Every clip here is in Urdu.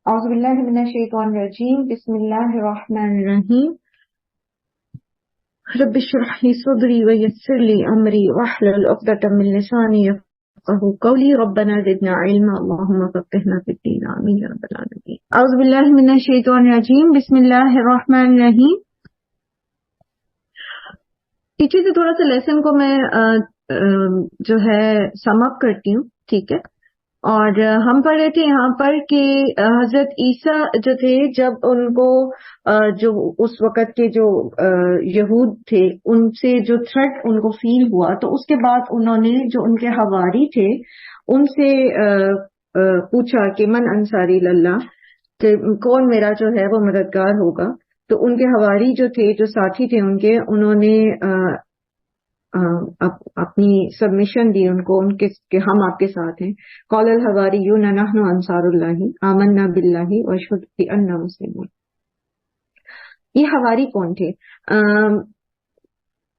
اعوذ باللہ من الشیطان الرجیم بسم اللہ الرحمن الرحیم رب اشرح لی صدری ویسر لی امری واحلل عقدۃ من لسانی یفقهوا قولی ربنا زدنا علما اللهم فقهنا فی الدین آمین یا رب العالمین۔ اعوذ باللہ من الشیطان الرجیم بسم اللہ الرحمن الرحیم۔ پیچھے سے تھوڑا سا لیسن کو میں جو ہے سم اپ کرتی ہوں، ٹھیک ہے۔ اور ہم پڑھ رہے تھے یہاں پر کہ حضرت عیسیٰ جو تھے، جب ان کو جو اس وقت کے جو یہود تھے ان سے جو تھریٹ ان کو فیل ہوا، تو اس کے بعد انہوں نے جو ان کے حواری تھے ان سے پوچھا کہ من انصاری اللہ، کہ کون میرا جو ہے وہ مددگار ہوگا۔ تو ان کے حواری جو تھے، جو ساتھی تھے ان کے، انہوں نے اپنی سبمیشن دی ان کو، ان کے کہ ہم آپ کے ساتھ ہیں۔ قال الحواریون نحن انصار اللہ آمنا باللہ واشہد بأننا مسلمون۔ یہ حواری کون تھے؟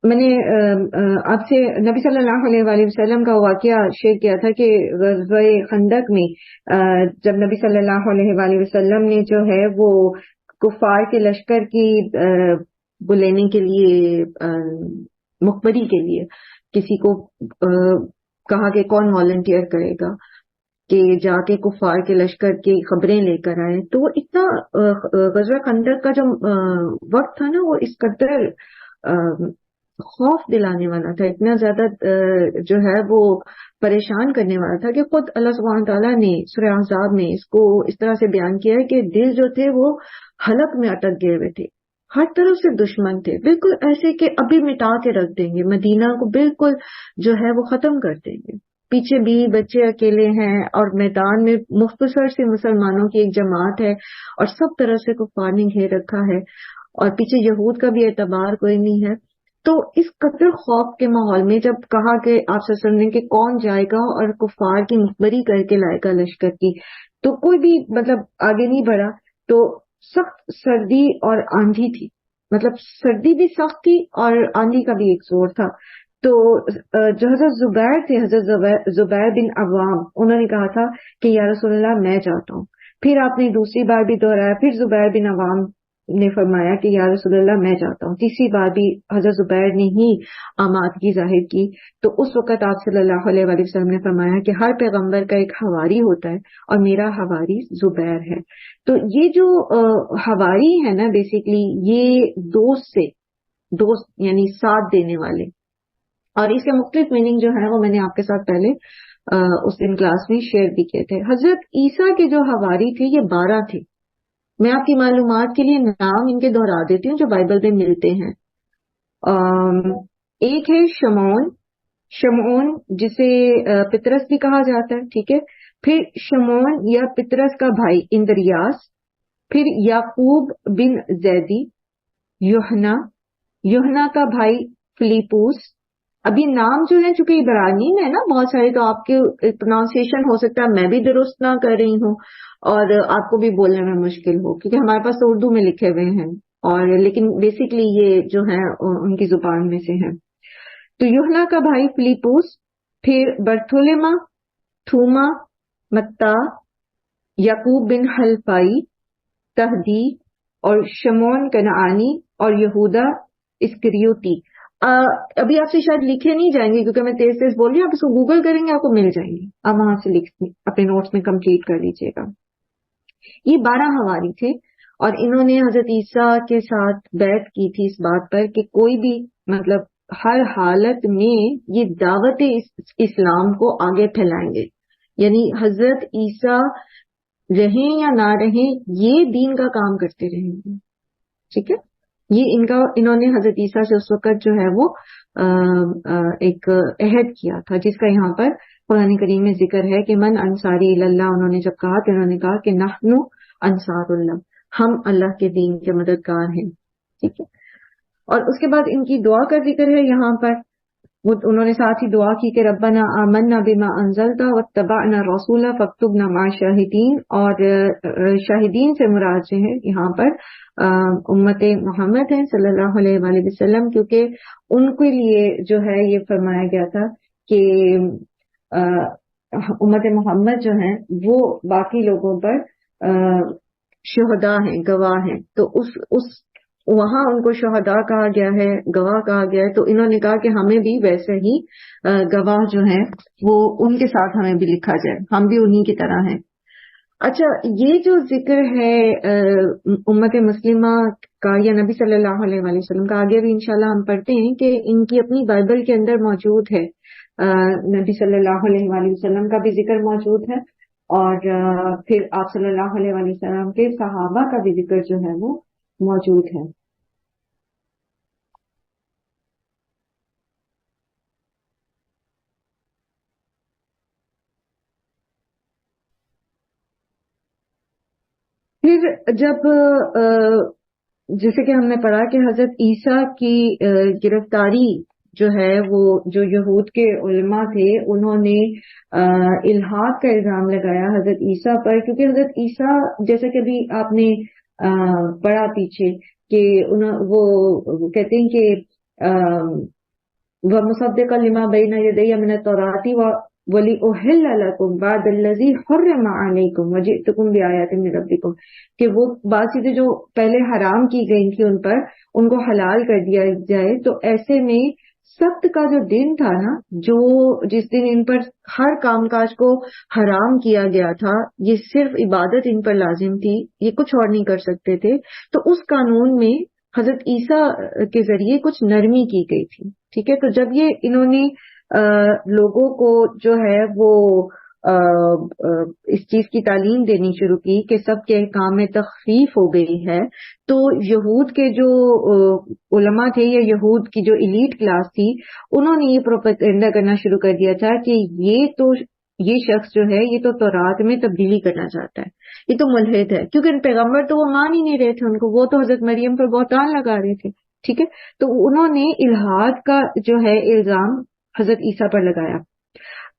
میں نے آپ سے نبی صلی اللہ علیہ وآلہ وسلم کا واقعہ شیئر کیا تھا کہ غزوہ خندق میں جب نبی صلی اللہ علیہ وآلہ وسلم نے جو ہے وہ کفار کے لشکر کی بلانے کے لیے، مخبری کے لیے کسی کو کہا کہ کون والنٹیئر کرے گا کہ جا کے کفار کے لشکر کی خبریں لے کر آئے، تو وہ اتنا غزوہ خندق کا جو وقت تھا نا، وہ اس قدر خوف دلانے والا تھا، اتنا زیادہ جو ہے وہ پریشان کرنے والا تھا کہ خود اللہ سبحانہ تعالیٰ نے سورہ احزاب میں اس کو اس طرح سے بیان کیا ہے کہ دل جو تھے وہ حلق میں اٹک گئے ہوئے تھے، ہر طرف سے دشمن تھے، بالکل ایسے کہ ابھی مٹا کے رکھ دیں گے، مدینہ کو بالکل جو ہے وہ ختم کر دیں گے۔ پیچھے بیوی بچے اکیلے ہیں اور میدان میں مختصر سے مسلمانوں کی ایک جماعت ہے اور سب طرف سے کفار نے گھیر رکھا ہے، اور پیچھے یہود کا بھی اعتبار کوئی نہیں ہے۔ تو اس قدر خوف کے ماحول میں جب کہا کہ آپ صلی اللہ علیہ وسلم نے کہ کون جائے گا اور کفار کی مخبری کر کے لائے گا لشکر کی، تو کوئی بھی مطلب آگے نہیں بڑھا۔ تو سخت سردی اور آندھی تھی، مطلب سردی بھی سخت تھی اور آندھی کا بھی ایک زور تھا۔ تو جو حضرت زبیر تھے، حضرت زبیر بن عوام، انہوں نے کہا تھا کہ یا رسول اللہ میں جاتا ہوں۔ پھر آپ نے دوسری بار بھی دہرایا، پھر زبیر بن عوام نے فرمایا کہ یا رسول اللہ میں جاتا ہوں۔ تیسری بار بھی حضرت زبیر نے ہی آمادگی ظاہر کی۔ تو اس وقت آپ صلی اللہ علیہ وآلہ وسلم نے فرمایا کہ ہر پیغمبر کا ایک حواری ہوتا ہے اور میرا حواری زبیر ہے۔ تو یہ جو حواری ہے نا، بیسیکلی یہ دوست یعنی ساتھ دینے والے، اور اس کے مختلف میننگ جو ہے وہ میں نے آپ کے ساتھ پہلے اس دن کلاس میں شیئر بھی کیے تھے۔ حضرت عیسیٰ کے جو حواری تھے یہ 12 تھے۔ میں آپ کی معلومات کے لیے نام ان کے دہرا دیتی ہوں جو بائبل میں ملتے ہیں۔ ایک ہے شمعون جسے پطرس بھی کہا جاتا ہے، ٹھیک ہے۔ پھر شمعون یا پطرس کا بھائی اندریاس، پھر یعقوب بن زیدی، یوحنا کا بھائی فلیپوس۔ اب یہ نام جو ہے چونکہ عبرانی میں ہے نا بہت سارے، تو آپ کے پروناؤنسیشن ہو سکتا ہے میں بھی درست نہ کر رہی ہوں اور آپ کو بھی بولنے میں مشکل ہو، کیونکہ ہمارے پاس تو اردو میں لکھے ہوئے ہیں، اور لیکن بیسیکلی یہ جو ہے ان کی زبان میں سے ہیں۔ تو یوحنا کا بھائی فلیپوس، پھر برتھولما، تھوما، متا، یعقوب بن حلفائی، تہدی، اور شمعون کنعانی، اور یہودا اسکریوتی۔ ابھی آپ سے شاید لکھے نہیں جائیں گے کیونکہ میں تیز بول رہی ہوں، آپ اس کو گوگل کریں گے آپ کو مل جائیں گے، آپ وہاں سے اپنے نوٹس میں کمپلیٹ کر لیجیے گا۔ یہ 12 حواری تھے اور انہوں نے حضرت عیسیٰ کے ساتھ بیعت کی تھی اس بات پر کہ کوئی بھی مطلب ہر حالت میں یہ دعوت اسلام کو آگے پھیلائیں گے، یعنی حضرت عیسیٰ رہیں یا نہ رہیں یہ دین کا کام کرتے رہیں گے، ٹھیک ہے۔ یہ انہوں نے حضرت عیسیٰ سے اس وقت جو ہے وہ ایک عہد کیا تھا، جس کا یہاں پر قرآن کریم میں ذکر ہے کہ من انصاری اللہ۔ انہوں نے جب کہا تو انہوں نے کہا کہ نحن انصار اللہ، ہم اللہ کے دین کے مددگار ہیں، ٹھیک ہے۔ اور اس کے بعد ان کی دعا کا ذکر ہے یہاں پر، انہوں نے ساتھ ہی دعا کی کہ ربنا آمنا بما انزلت واتبعنا الرسول فاکتبنا مع الشاہدین، اور شاہدین سے مراد جو ہے یہاں پر امت محمد ہے صلی اللہ علیہ وآلہ وسلم، کیونکہ ان کے لیے جو ہے یہ فرمایا گیا تھا کہ امت محمد جو ہیں وہ باقی لوگوں پر شہداء ہیں، گواہ ہیں، تو اس وہاں ان کو شہداء کہا گیا ہے، گواہ کہا گیا ہے، تو انہوں نے کہا کہ ہمیں بھی ویسے ہی گواہ جو ہیں وہ ان کے ساتھ ہمیں بھی لکھا جائے، ہم بھی انہی کی طرح ہیں۔ اچھا، یہ جو ذکر ہے امت مسلمہ کا یا نبی صلی اللہ علیہ وآلہ وسلم کا، آگے بھی انشاءاللہ ہم پڑھتے ہیں کہ ان کی اپنی بائبل کے اندر موجود ہے، نبی صلی اللہ علیہ وآلہ وسلم کا بھی ذکر موجود ہے، اور پھر آپ صلی اللہ علیہ وآلہ وسلم کے صحابہ کا بھی ذکر جو ہے وہ موجود ہے۔ پھر جب جیسے کہ ہم نے پڑھا کہ حضرت عیسیٰ کی گرفتاری جو ہے وہ جو یہود کے علماء تھے انہوں نے الحاد کا الزام لگایا حضرت عیسیٰ پر، کیونکہ حضرت عیسیٰ جیسا کہ ابھی آپ نے پڑھا پیچھے کہ وہ کہتے ہیں کہ وَمُصَدِّقًا لِمَا بَيْنَ يَدَيَّ مِنَ التَّوْرَاةِ وَلِأُحِلَّ لَكُمْ بَعْضَ الَّذِي حُرِّمَ عَلَيْكُمْ وَجِئْتُكُمْ بِآيَاتٍ مِّن رَبِّكُمْ، کہ وہ بعض چیزیں جو پہلے حرام کی گئی تھی ان پر، ان کو حلال کر دیا جائے۔ تو ایسے میں سبت کا جو دن تھا نا، جو جس دن ان پر ہر کام کاج کو حرام کیا گیا تھا، یہ صرف عبادت ان پر لازم تھی، یہ کچھ اور نہیں کر سکتے تھے، تو اس قانون میں حضرت عیسیٰ کے ذریعے کچھ نرمی کی گئی تھی، ٹھیک ہے۔ تو جب یہ انہوں نے لوگوں کو جو ہے وہ اس چیز کی تعلیم دینی شروع کی کہ سب کے احکام میں تخفیف ہو گئی ہے، تو یہود کے جو علماء تھے یا یہود کی جو ایلیٹ کلاس تھی، انہوں نے یہ پروپیگنڈا کرنا شروع کر دیا تھا کہ یہ شخص جو ہے یہ تو تورات میں تبدیلی کرنا چاہتا ہے، یہ تو ملحد ہے، کیونکہ پیغمبر تو وہ مان ہی نہیں رہے تھے ان کو، وہ تو حضرت مریم پر بہتان لگا رہے تھے، ٹھیک ہے۔ تو انہوں نے الحاد کا جو ہے الزام حضرت عیسیٰ پر لگایا۔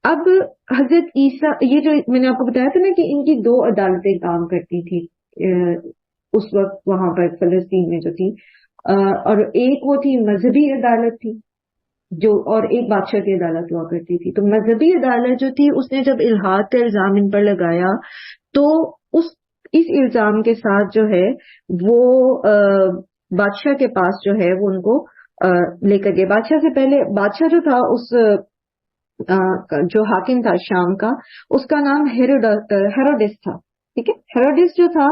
اب حضرت عیسیٰ، یہ جو میں نے آپ کو بتایا تھا نا کہ ان کی دو عدالتیں کام کرتی تھی اس وقت وہاں پر فلسطین میں جو تھی، اور ایک وہ تھی مذہبی عدالت تھی جو، اور ایک بادشاہ کی عدالت ہوا کرتی تھی۔ تو مذہبی عدالت جو تھی اس نے جب الحاد کا الزام ان پر لگایا تو اس الزام کے ساتھ جو ہے وہ بادشاہ کے پاس جو ہے وہ ان کو لے کر گئے۔ بادشاہ سے پہلے بادشاہ جو تھا اس جو حاکم تھا شام کا، اس کا نام ہیروڈس تھا، ٹھیک ہے۔ ہیروڈس جو تھا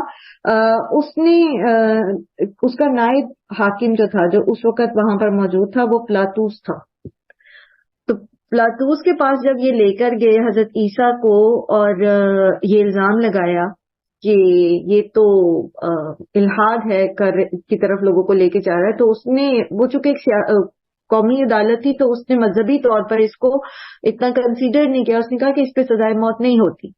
اس کا نائب حاکم جو تھا جو اس وقت وہاں پر موجود تھا وہ پلاتوس تھا۔ تو پلاتوس کے پاس جب یہ لے کر گئے حضرت عیسیٰ کو اور یہ الزام لگایا کہ یہ تو الحاد ہے کی طرف لوگوں کو لے کے جا رہا ہے، تو اس نے، وہ چونکہ ایک قومی عدالت تھی تو اس نے مذہبی طور پر اس کو اتنا کنسیڈر نہیں کیا، اس نے کہا کہ اس پہ سزائے موت نہیں ہوتی،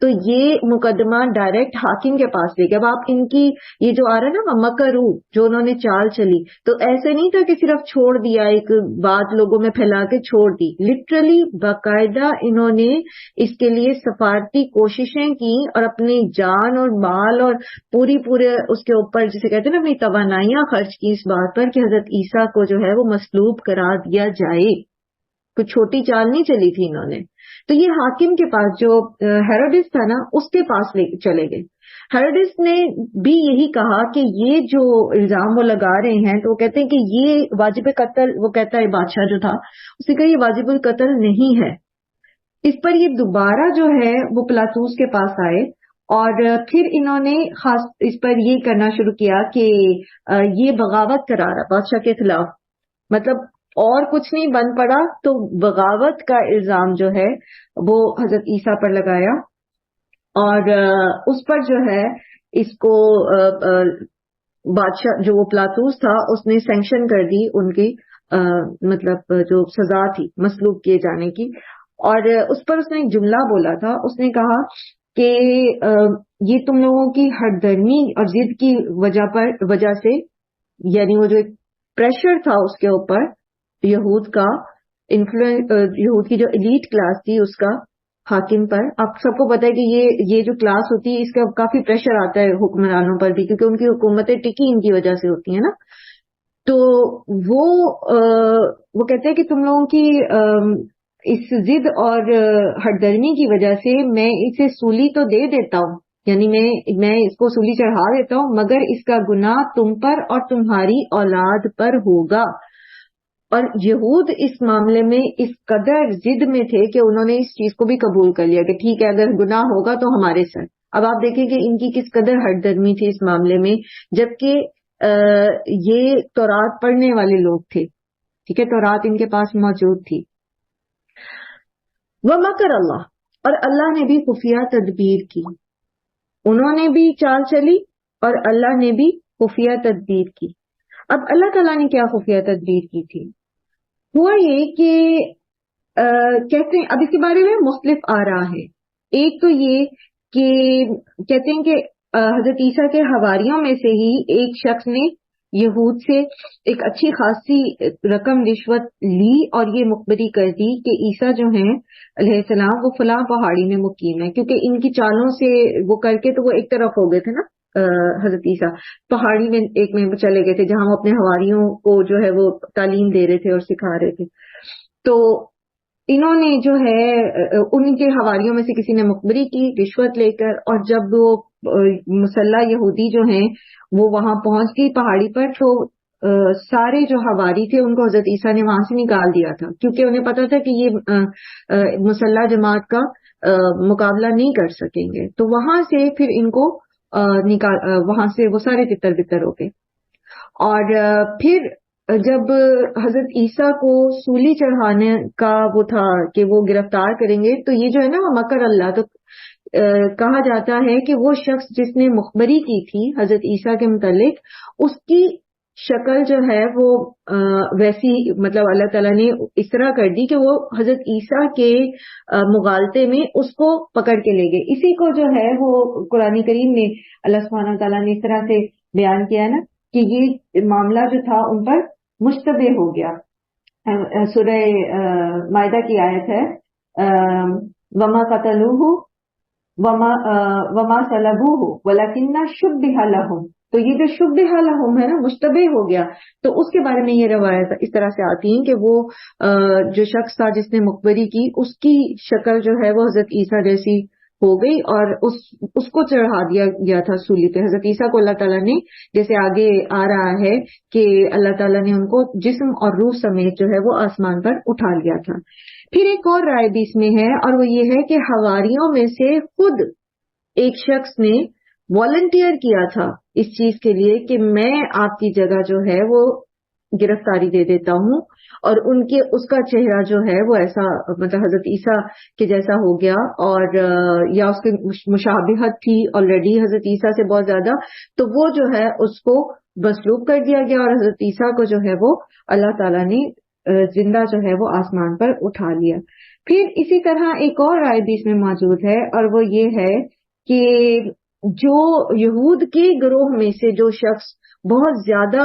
تو یہ مقدمہ ڈائریکٹ حاکم کے پاس لے گیا۔ اب آپ ان کی یہ جو آ رہا ہے نا مکرو، جو انہوں نے چال چلی، تو ایسے نہیں تھا کہ صرف چھوڑ دیا، ایک بات لوگوں میں پھیلا کے چھوڑ دی، لٹرلی باقاعدہ انہوں نے اس کے لیے سفارتی کوششیں کی اور اپنی جان اور مال اور پورے اس کے اوپر جسے کہتے ہیں نا اپنی توانائیاں خرچ کی اس بات پر کہ حضرت عیسیٰ کو جو ہے وہ مصلوب کرا دیا جائے۔ کوئی چھوٹی چال نہیں چلی تھی انہوں نے۔ تو یہ حاکم کے پاس جو ہیروڈس تھا نا، اس کے پاس چلے گئے۔ ہیروڈس نے بھی یہی کہا کہ یہ جو الزام وہ لگا رہے ہیں، تو وہ کہتے ہیں کہ یہ واجب قتل، وہ کہتا ہے بادشاہ جو تھا اس نے کہا یہ واجب القتل نہیں ہے۔ اس پر یہ دوبارہ جو ہے وہ پلاتوس کے پاس آئے اور پھر انہوں نے خاص اس پر یہ کرنا شروع کیا کہ یہ بغاوت کرا رہا بادشاہ کے خلاف، مطلب اور کچھ نہیں بن پڑا تو بغاوت کا الزام جو ہے وہ حضرت عیسیٰ پر لگایا، اور اس پر جو ہے اس کو بادشاہ جو وہ پلاتوس تھا اس نے سینکشن کر دی ان کی مطلب جو سزا تھی مصلوب کیے جانے کی، اور اس پر اس نے ایک جملہ بولا تھا، اس نے کہا کہ یہ تم لوگوں کی ہٹ درمی اور ضد کی وجہ سے، یعنی وہ جو ایک پریشر تھا اس کے اوپر یہود کا یہود کی جو ایلیٹ کلاس تھی اس کا حاکم پر، آپ سب کو پتا ہے کہ یہ جو کلاس ہوتی ہے اس کا کافی پریشر آتا ہے حکمرانوں پر بھی، کیونکہ ان کی حکومتیں ٹکی ان کی وجہ سے ہوتی ہیں نا۔ تو وہ کہتے ہیں کہ تم لوگوں کی اس ضد اور ہٹ درمی کی وجہ سے میں اسے سولی تو دے دیتا ہوں، یعنی میں اس کو سولی چڑھا دیتا ہوں مگر اس کا گناہ تم پر اور تمہاری اولاد پر ہوگا. اور یہود اس معاملے میں اس قدر ضد میں تھے کہ انہوں نے اس چیز کو بھی قبول کر لیا کہ ٹھیک ہے اگر گناہ ہوگا تو ہمارے سر. اب آپ دیکھیں کہ ان کی کس قدر ہٹ درمی تھی اس معاملے میں، جبکہ یہ تورات پڑھنے والے لوگ تھے، ٹھیک ہے، تورات ان کے پاس موجود تھی. وَمَكَرَ اللہ، اور اللہ نے بھی خفیہ تدبیر کی، انہوں نے بھی چال چلی اور اللہ نے بھی خفیہ تدبیر کی. اب اللہ تعالیٰ نے کیا خفیہ تدبیر کی تھی؟ ہوا یہ کہ کہتے ہیں، اب اس کے بارے میں مختلف آ رہا ہے. ایک تو یہ کہ کہتے ہیں کہ حضرت عیسیٰ کے حواریوں میں سے ہی ایک شخص نے یہود سے ایک اچھی خاصی رقم رشوت لی اور یہ مخبری کر دی کہ عیسیٰ جو ہیں علیہ السلام وہ فلاں پہاڑی میں مقیم ہے، کیونکہ ان کی چالوں سے وہ کر کے تو وہ ایک طرف ہو گئے تھے نا. حضرت عیسیٰ پہاڑی میں ایک میں چلے گئے تھے جہاں وہ اپنے حواریوں کو جو ہے وہ تعلیم دے رہے تھے اور سکھا رہے تھے. تو انہوں نے جو ہے ان کے حواریوں میں سے کسی نے مخبری کی رشوت لے کر، اور جب وہ مسلح یہودی جو ہیں وہ وہاں پہنچ گئی پہاڑی پر تو سارے جو حواری تھے ان کو حضرت عیسیٰ نے وہاں سے نکال دیا تھا، کیونکہ انہیں پتا تھا کہ یہ مسلح جماعت کا مقابلہ نہیں کر سکیں گے. تو وہاں سے پھر ان کو وہاں سے وہ سارے تتر بتر ہو گئے. اور پھر جب حضرت عیسیٰ کو سولی چڑھانے کا وہ تھا کہ وہ گرفتار کریں گے تو یہ جو ہے نا وہ مکر اللہ، تو کہا جاتا ہے کہ وہ شخص جس نے مخبری کی تھی حضرت عیسیٰ کے متعلق، اس کی شکل جو ہے وہ ویسی، مطلب اللہ تعالیٰ نے اس طرح کر دی کہ وہ حضرت عیسیٰ کے مغالطے میں اس کو پکڑ کے لے گئے. اسی کو جو ہے وہ قرآن کریم میں اللہ سبحانہ تعالیٰ نے اس طرح سے بیان کیا ہے نا کہ یہ معاملہ جو تھا ان پر مشتبہ ہو گیا. سورہ مائدہ کی آیت ہے وما قتلوہ وما صلبوہ ولکن شبہ لہم. تو یہ جو شبہ لہم ہے نا، مشتبہ ہو گیا، تو اس کے بارے میں یہ روایت اس طرح سے آتی ہیں کہ وہ جو شخص تھا جس نے مخبری کی اس کی شکل جو ہے وہ حضرت عیسیٰ جیسی ہو گئی اور اس کو چڑھا دیا گیا تھا سولی پہ. حضرت عیسیٰ کو اللہ تعالیٰ نے، جیسے آگے آ رہا ہے کہ اللہ تعالیٰ نے ان کو جسم اور روح سمیت جو ہے وہ آسمان پر اٹھا لیا تھا. پھر ایک اور رائے بھی اس میں ہے، اور وہ یہ ہے کہ حواریوں میں سے خود ایک شخص نے والنٹیئر کیا تھا اس چیز کے لیے کہ میں آپ کی جگہ جو ہے وہ گرفتاری دے دیتا ہوں، اور اس کا چہرہ جو ہے وہ ایسا، مطلب حضرت عیسیٰ کے جیسا ہو گیا، اور یا اس کی مشابہت تھی آلریڈی حضرت عیسیٰ سے بہت زیادہ، تو وہ جو ہے اس کو مسلوب کر دیا گیا اور حضرت عیسیٰ کو جو ہے وہ اللہ تعالیٰ نے زندہ جو ہے وہ آسمان پر اٹھا لیا. پھر اسی طرح ایک اور رائے بھی اس میں موجود ہے، اور وہ یہ ہے کہ جو یہود کے گروہ میں سے جو شخص بہت زیادہ،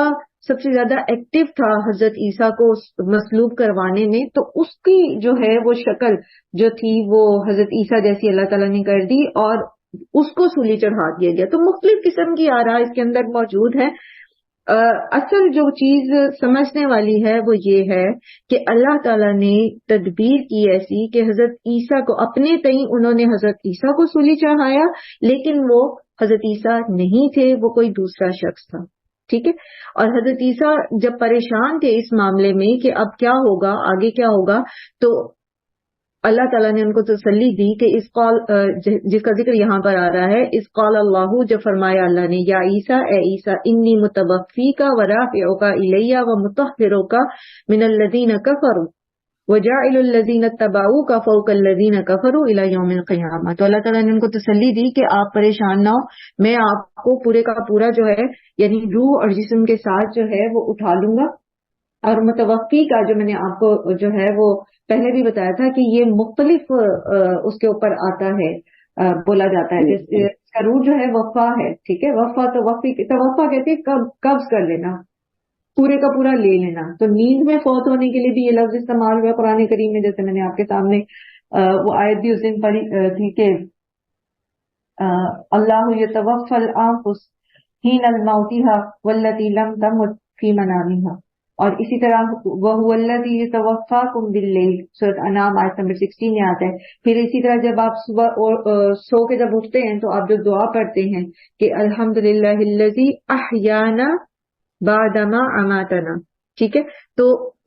سب سے زیادہ ایکٹیو تھا حضرت عیسیٰ کو مصلوب کروانے میں، تو اس کی جو ہے وہ شکل جو تھی وہ حضرت عیسیٰ جیسی اللہ تعالیٰ نے کر دی اور اس کو سولی چڑھا دیا گیا. تو مختلف قسم کی آراء اس کے اندر موجود ہے. اصل جو چیز سمجھنے والی ہے وہ یہ ہے کہ اللہ تعالیٰ نے تدبیر کی ایسی کہ حضرت عیسیٰ کو اپنے تئیں انہوں نے حضرت عیسیٰ کو سولی چڑھایا، لیکن وہ حضرت عیسیٰ نہیں تھے، وہ کوئی دوسرا شخص تھا. ٹھیک ہے. اور حضرت عیسیٰ جب پریشان تھے اس معاملے میں کہ اب کیا ہوگا، آگے کیا ہوگا، تو اللہ تعالیٰ نے ان کو تسلی دی کہ اس قول جس کا ذکر یہاں پر آ رہا ہے، اس قول اللہ، جب فرمایا اللہ نے یا عیسیٰ، اے عیسیٰ، انی متوفیک ورافعک الیہ ومطہرک من الذین کفروا وجاعل الذین اتبعوک فوق الذین کفروا الی یوم القیامہ. تو اللہ تعالیٰ نے ان کو تسلی دی کہ آپ پریشان نہ ہو، میں آپ کو پورے کا پورا جو ہے یعنی روح اور جسم کے ساتھ جو ہے وہ اٹھا لوں گا. اور متوفی کا جو میں نے آپ کو جو ہے وہ پہلے بھی بتایا تھا کہ یہ مختلف اس کے اوپر آتا ہے، بولا جاتا ہے. اس کا روح جو ہے وفا ہے. ٹھیک ہے. وفا تو توفا کہتے ہیں قبض کر لینا، پورے کا پورا لے لینا. تو نیند میں فوت ہونے کے لیے بھی یہ لفظ استعمال ہوا قرآن کریم میں، جیسے میں نے آپ کے سامنے وہ آیت بھی اس دن پڑھی تھی کہ اللہ یتوفی الانفس حین الموتها والتی لم تمت فی منامها. اور اسی طرح وَهُوَ الَّذِي يَتَوَفَّاكُم بِاللَّيْلِ سورۃ انعام آیت نمبر 16 میں آتا ہے. پھر اسی طرح جب آپ صبح سو کے جب اٹھتے ہیں تو آپ جو دعا پڑھتے ہیں کہ الحمدللہ الذی احیانا بعدما اماتنا، ٹھیک ہے. تو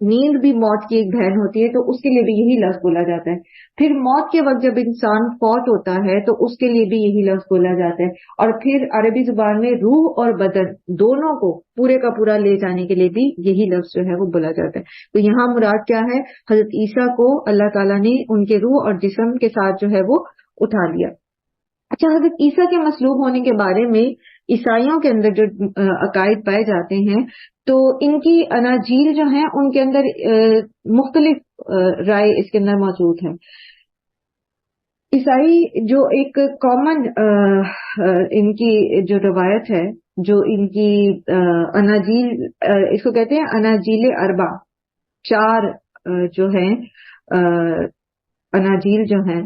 نیند بھی موت کی ایک بہن ہوتی ہے، تو اس کے لیے بھی یہی لفظ بولا جاتا ہے. پھر موت کے وقت جب انسان فوت ہوتا ہے تو اس کے لیے بھی یہی لفظ بولا جاتا ہے. اور پھر عربی زبان میں روح اور بدن دونوں کو پورے کا پورا لے جانے کے لیے بھی یہی لفظ جو ہے وہ بولا جاتا ہے. تو یہاں مراد کیا ہے؟ حضرت عیسیٰ کو اللہ تعالیٰ نے ان کے روح اور جسم کے ساتھ جو ہے وہ اٹھا لیا. اچھا، حضرت عیسیٰ کے مصلوب ہونے کے بارے میں عیسائیوں کے اندر جو عقائد پائے جاتے ہیں، تو ان کی اناجیل جو ہیں ان کے اندر مختلف رائے اس کے اندر موجود ہے. عیسائی جو ایک کامن ان کی جو روایت ہے، جو ان کی اناجیل اس کو کہتے ہیں اناجیل اربع، چار جو ہیں اناجیل جو ہیں،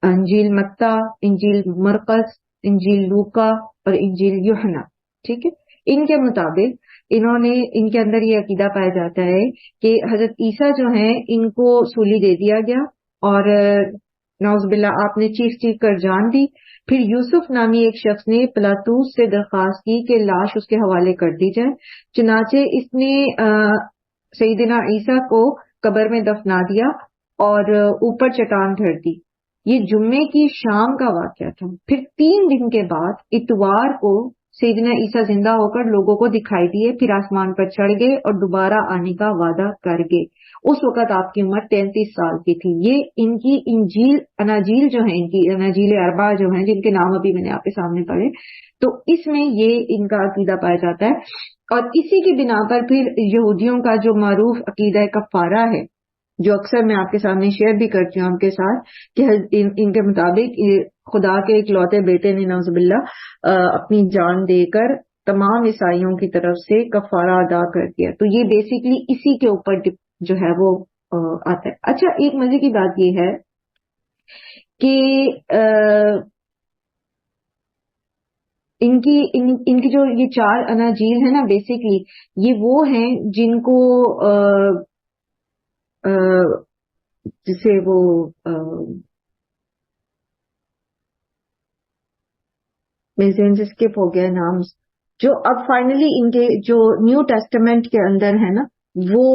انجیل متی، انجیل مرقس، انجیل لوکا اور انجیل یوحنا، ٹھیک ہے. ان کے مطابق ان کے اندر یہ عقیدہ پایا جاتا ہے کہ حضرت عیسیٰ جو ہیں ان کو سولی دے دیا گیا اور نعوذ باللہ آپ نے چیخ کر جان دی. پھر یوسف نامی ایک شخص نے پلاطوس سے درخواست کی کہ لاش اس کے حوالے کر دی جائے. چنانچہ اس نے سیدنا عیسیٰ کو قبر میں دفنا دیا اور اوپر چٹان دھر دی. یہ جمعے کی شام کا واقعہ تھا. پھر 3 دن کے بعد اتوار کو سیدنا عیسیٰ زندہ ہو کر لوگوں کو دکھائی دیے، پھر آسمان پر چڑھ گئے اور دوبارہ آنے کا وعدہ کر گئے. اس وقت آپ کی عمر 33 سال کی تھی. یہ ان کی اناجیل جو ہیں، ان کی اناجیل اربع جو ہیں، جن کے نام ابھی میں نے آپ کے سامنے پڑھے، تو اس میں یہ ان کا عقیدہ پایا جاتا ہے. اور اسی کی بنا پر پھر یہودیوں کا جو معروف عقیدہ کفارہ ہے، جو اکثر میں آپ کے سامنے شیئر بھی کرتی ہوں آپ کے ساتھ، کہ ان کے مطابق خدا کے اکلوتے بیٹے نے نعوذ باللہ اپنی جان دے کر تمام عیسائیوں کی طرف سے کفارہ ادا کر دیا. تو یہ بیسیکلی اسی کے اوپر جو ہے وہ آتا ہے. اچھا، ایک مزے کی بات یہ ہے کہ ان کی جو یہ 4 اناجیل ہیں نا، بیسیکلی یہ وہ ہیں جن کو جسے وہ میرے ذہن سے اسکپ ہو گیا نام، جو اب فائنلی ان کے جو نیو ٹیسٹمنٹ کے اندر ہے نا وہ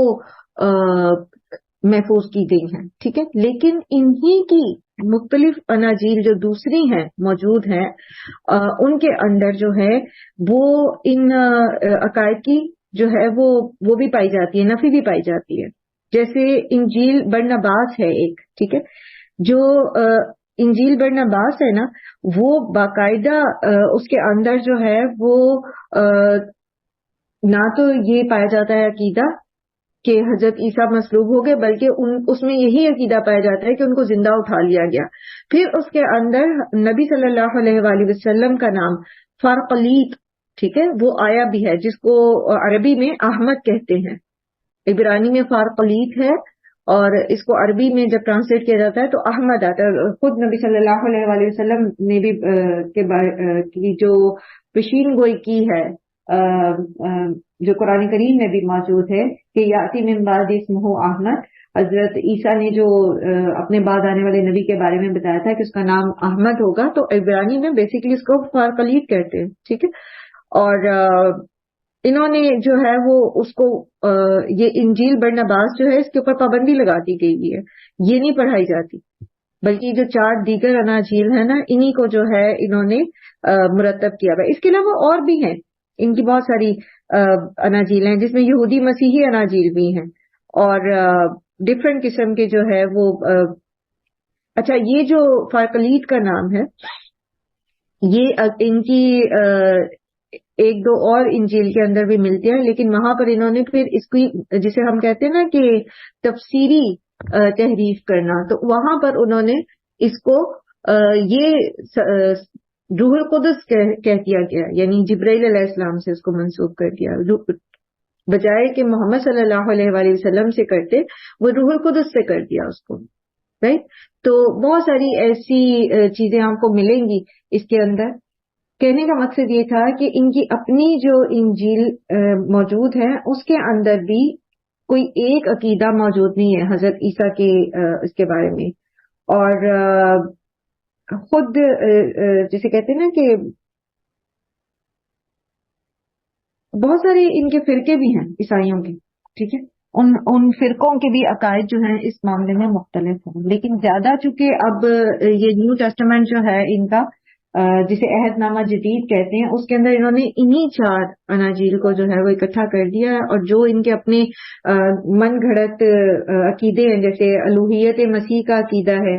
محفوظ کی گئی ہیں، ٹھیک ہے. لیکن انہی کی مختلف اناجیل جو دوسری ہیں موجود ہیں، ان کے اندر جو ہے وہ ان عقائد کی جو ہے وہ بھی پائی جاتی ہے، نفی بھی پائی جاتی ہے. جیسے انجیل برنباس ہے ایک، ٹھیک ہے. جو انجیل برنباس ہے نا، وہ باقاعدہ اس کے اندر جو ہے وہ نہ تو یہ پایا جاتا ہے عقیدہ کہ حضرت عیسیٰ مصلوب ہو گئے، بلکہ اس میں یہی عقیدہ پایا جاتا ہے کہ ان کو زندہ اٹھا لیا گیا. پھر اس کے اندر نبی صلی اللہ علیہ وآلہ وسلم کا نام فارقلیط، ٹھیک ہے، وہ آیا بھی ہے، جس کو عربی میں احمد کہتے ہیں. عبرانی میں فارقلیط ہے اور اس کو عربی میں جب ٹرانسلیٹ کیا جاتا ہے تو احمد آتا ہے. خود نبی صلی اللہ علیہ وآلہ وسلم نے بھی کی جو پیشین گوئی کی ہے، جو قرآن کریم میں بھی موجود ہے کہ یاتی من بعد اسمہ احمد، حضرت عیسیٰ نے جو اپنے بعد آنے والے نبی کے بارے میں بتایا تھا کہ اس کا نام احمد ہوگا، تو عبرانی میں بیسیکلی اس کو فارقلیط کہتے ہیں، ٹھیک ہے. اور انہوں نے جو ہے وہ اس کو یہ انجیل برنباس جو ہے اس کے اوپر پابندی لگا دی گئی ہے، یہ نہیں پڑھائی جاتی، بلکہ جو 4 دیگر اناجیل ہیں نا انہی کو جو ہے انہوں نے مرتب کیا ہے. اس کے علاوہ اور بھی ہیں، ان کی بہت ساری اناجیل ہیں جس میں یہودی مسیحی اناجیل بھی ہیں اور ڈفرینٹ قسم کے جو ہے وہ اچھا، یہ جو فارقلیط کا نام ہے یہ ان کی 1-2 اور انجیل کے اندر بھی ملتے ہیں، لیکن وہاں پر انہوں نے پھر اس کی جسے ہم کہتے ہیں نا کہ تفسیری تحریف کرنا، تو وہاں پر انہوں نے اس کو یہ روح القدس کہہ دیا گیا، یعنی جبرائیل علیہ السلام سے اس کو منسوب کر دیا، بجائے کہ محمد صلی اللہ علیہ وآلہ وسلم سے کرتے وہ روح القدس سے کر دیا اس کو، رائٹ. تو بہت ساری ایسی چیزیں آپ کو ملیں گی اس کے اندر. کہنے کا مقصد یہ تھا کہ ان کی اپنی جو انجیل موجود ہے اس کے اندر بھی کوئی ایک عقیدہ موجود نہیں ہے حضرت عیسیٰ کے اس کے بارے میں. اور خود جسے کہتے ہیں نا کہ بہت سارے ان کے فرقے بھی ہیں عیسائیوں کے, ٹھیک ہے, ان فرقوں کے بھی عقائد جو ہیں اس معاملے میں مختلف ہیں. لیکن زیادہ چونکہ اب یہ نیو ٹیسٹمنٹ جو ہے ان کا جسے عہد نامہ جدید کہتے ہیں, اس کے اندر انہوں نے انہی 4 اناجیل کو جو ہے وہ اکٹھا کر دیا ہے. اور جو ان کے اپنے من گھڑت عقیدے ہیں, جیسے الوہیت مسیح کا عقیدہ ہے,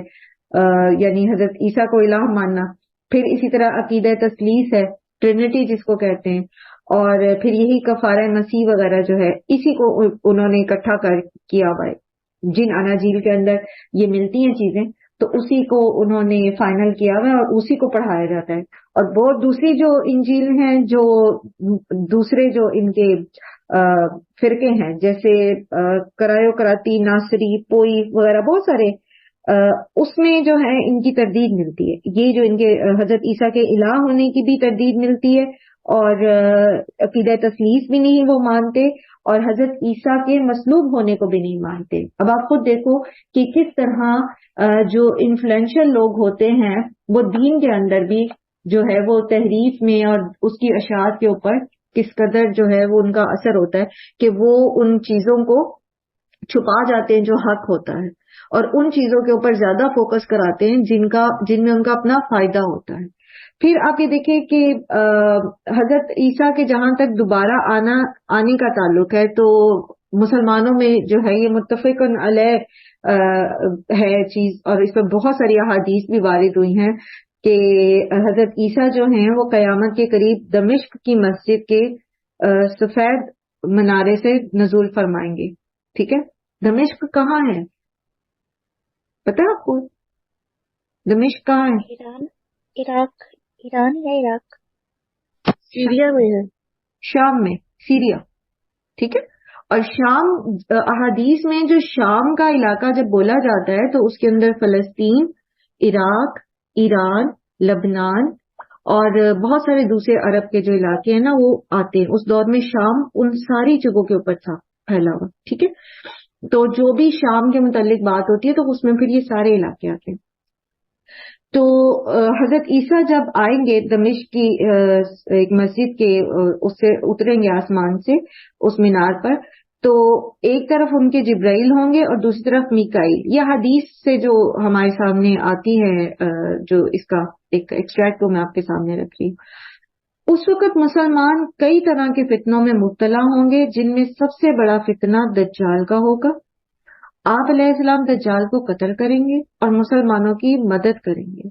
یعنی حضرت عیسیٰ کو الہ ماننا, پھر اسی طرح عقیدہ تثلیث ہے, ٹرینٹی جس کو کہتے ہیں, اور پھر یہی کفارہ مسیح وغیرہ جو ہے, اسی کو انہوں نے اکٹھا کیا ہوا ہے. جن اناجیل کے اندر یہ ملتی ہیں چیزیں تو اسی کو انہوں نے فائنل کیا ہوا ہے اور اسی کو پڑھایا جاتا ہے. اور بہت دوسری جو انجیل ہیں, جو دوسرے جو ان کے فرقے ہیں, جیسے کرایو کراتی, ناصری, پوئی وغیرہ بہت سارے, اس میں جو ہے ان کی تردید ملتی ہے. یہ جو ان کے حضرت عیسیٰ کے الہ ہونے کی بھی تردید ملتی ہے, اور عقیدہ تثلیث بھی نہیں وہ مانتے, اور حضرت عیسیٰ کے مصلوب ہونے کو بھی نہیں مانتے. اب آپ خود دیکھو کہ کس طرح جو انفلوئنشل لوگ ہوتے ہیں وہ دین کے اندر بھی جو ہے وہ تحریف میں اور اس کی اشاعت کے اوپر کس قدر جو ہے وہ ان کا اثر ہوتا ہے کہ وہ ان چیزوں کو چھپا جاتے ہیں جو حق ہوتا ہے, اور ان چیزوں کے اوپر زیادہ فوکس کراتے ہیں جن میں ان کا اپنا فائدہ ہوتا ہے. پھر آپ یہ دیکھیں کہ حضرت عیسیٰ کے جہاں تک دوبارہ آنے کا تعلق ہے تو مسلمانوں میں جو ہے یہ متفق علیہ ہے چیز, اور اس پر بہت ساری احادیث بھی وارد ہوئی ہیں کہ حضرت عیسیٰ جو ہیں وہ قیامت کے قریب دمشق کی مسجد کے سفید منارے سے نزول فرمائیں گے. ٹھیک ہے, دمشق کہاں ہے پتہ ہے آپ کو؟ دمشق کہاں ہے؟ ایران یا عراق؟ سیریا میں ہے. شام میں, سیریا. ٹھیک ہے, اور شام احادیث میں جو شام کا علاقہ جب بولا جاتا ہے تو اس کے اندر فلسطین, عراق, ایران, لبنان اور بہت سارے دوسرے عرب کے جو علاقے ہیں نا وہ آتے ہیں. اس دور میں شام ان ساری جگہوں کے اوپر تھا پھیلا ہوا. ٹھیک ہے, تو جو بھی شام کے متعلق بات ہوتی ہے تو اس میں پھر یہ سارے علاقے آتے ہیں. تو حضرت عیسیٰ جب آئیں گے دمشق کی ایک مسجد کے اس سے اتریں گے آسمان سے اس مینار پر, تو ایک طرف ان کے جبرائیل ہوں گے اور دوسری طرف میکائیل. یہ حدیث سے جو ہمارے سامنے آتی ہے, جو اس کا ایک ایکسٹریکٹ کو میں آپ کے سامنے رکھ رہی ہوں. اس وقت مسلمان کئی طرح کے فتنوں میں مبتلا ہوں گے, جن میں سب سے بڑا فتنہ دجال کا ہوگا. آپ علیہ السلام دجال کو قتل کریں گے اور مسلمانوں کی مدد کریں گے.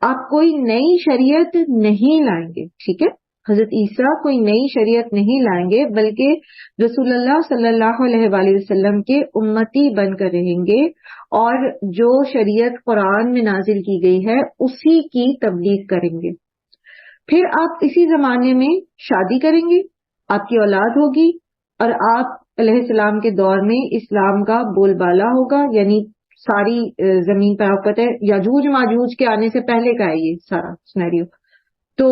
آپ کوئی نئی شریعت نہیں لائیں گے. ٹھیک ہے, حضرت عیسیٰ کوئی نئی شریعت نہیں لائیں گے, بلکہ رسول اللہ صلی اللہ علیہ وآلہ وسلم کے امتی بن کر رہیں گے, اور جو شریعت قرآن میں نازل کی گئی ہے اسی کی تبلیغ کریں گے. پھر آپ اسی زمانے میں شادی کریں گے, آپ کی اولاد ہوگی, اور آپ علیہ السلام کے دور میں اسلام کا بول بالا ہوگا. یعنی ساری زمین پر آپ پتہ ہے یاجوج ماجوج کے آنے سے پہلے کا ہے یہ سارا سینیریو. تو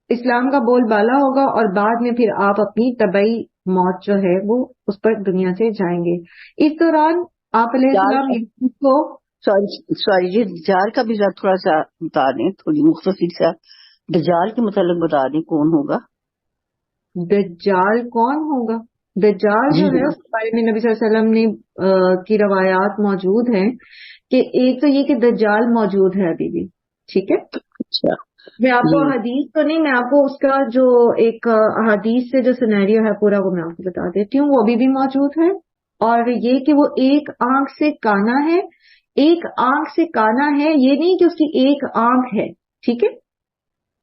اسلام کا بول بالا ہوگا, اور بعد میں پھر آپ اپنی طبعی موت جو ہے وہ اس پر دنیا سے جائیں گے. اس دوران آپ علیہ السلام کو سوری جی, دجال کا بھی تھوڑا سا بتا دیں, تھوڑی مختصر سا دجال کے متعلق بتا دیں کون ہوگا. دجال کون ہوگا؟ دجال جو ہے اس کے بارے میں نبی صلی اللہ علیہ وسلم نے کی روایات موجود ہیں کہ ایک تو یہ کہ دجال موجود ہے ابھی بھی. ٹھیک ہے, اچھا, میں آپ کو حدیث تو نہیں, میں آپ کو اس کا جو ایک حدیث سے جو سینیریو ہے پورا وہ میں آپ کو بتا دیتی ہوں. وہ ابھی بھی موجود ہے, اور یہ کہ وہ ایک آنکھ سے کانا ہے. ایک آنکھ سے کانا ہے یہ نہیں کہ اس کی ایک آنکھ ہے. ٹھیک ہے,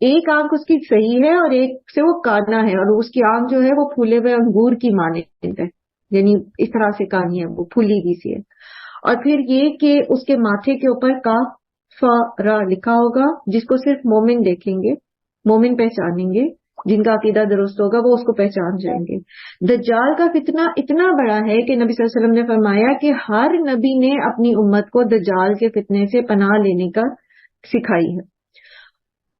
ایک آنکھ اس کی صحیح ہے اور ایک سے وہ کانا ہے, اور اس کی آنکھ جو ہے وہ پھولے ہوئے انگور کی مانند ہے, یعنی اس طرح سے کانی ہے, وہ پھولی ہوئی سی ہے. اور پھر یہ کہ اس کے ماتھے کے اوپر کافرا لکھا ہوگا, جس کو صرف مومن دیکھیں گے, مومن پہچانیں گے, جن کا عقیدہ درست ہوگا وہ اس کو پہچان جائیں گے. دجال کا فتنہ اتنا بڑا ہے کہ نبی صلی اللہ علیہ وسلم نے فرمایا کہ ہر نبی نے اپنی امت کو دجال کے فتنے سے پناہ لینے کا سکھائی ہے.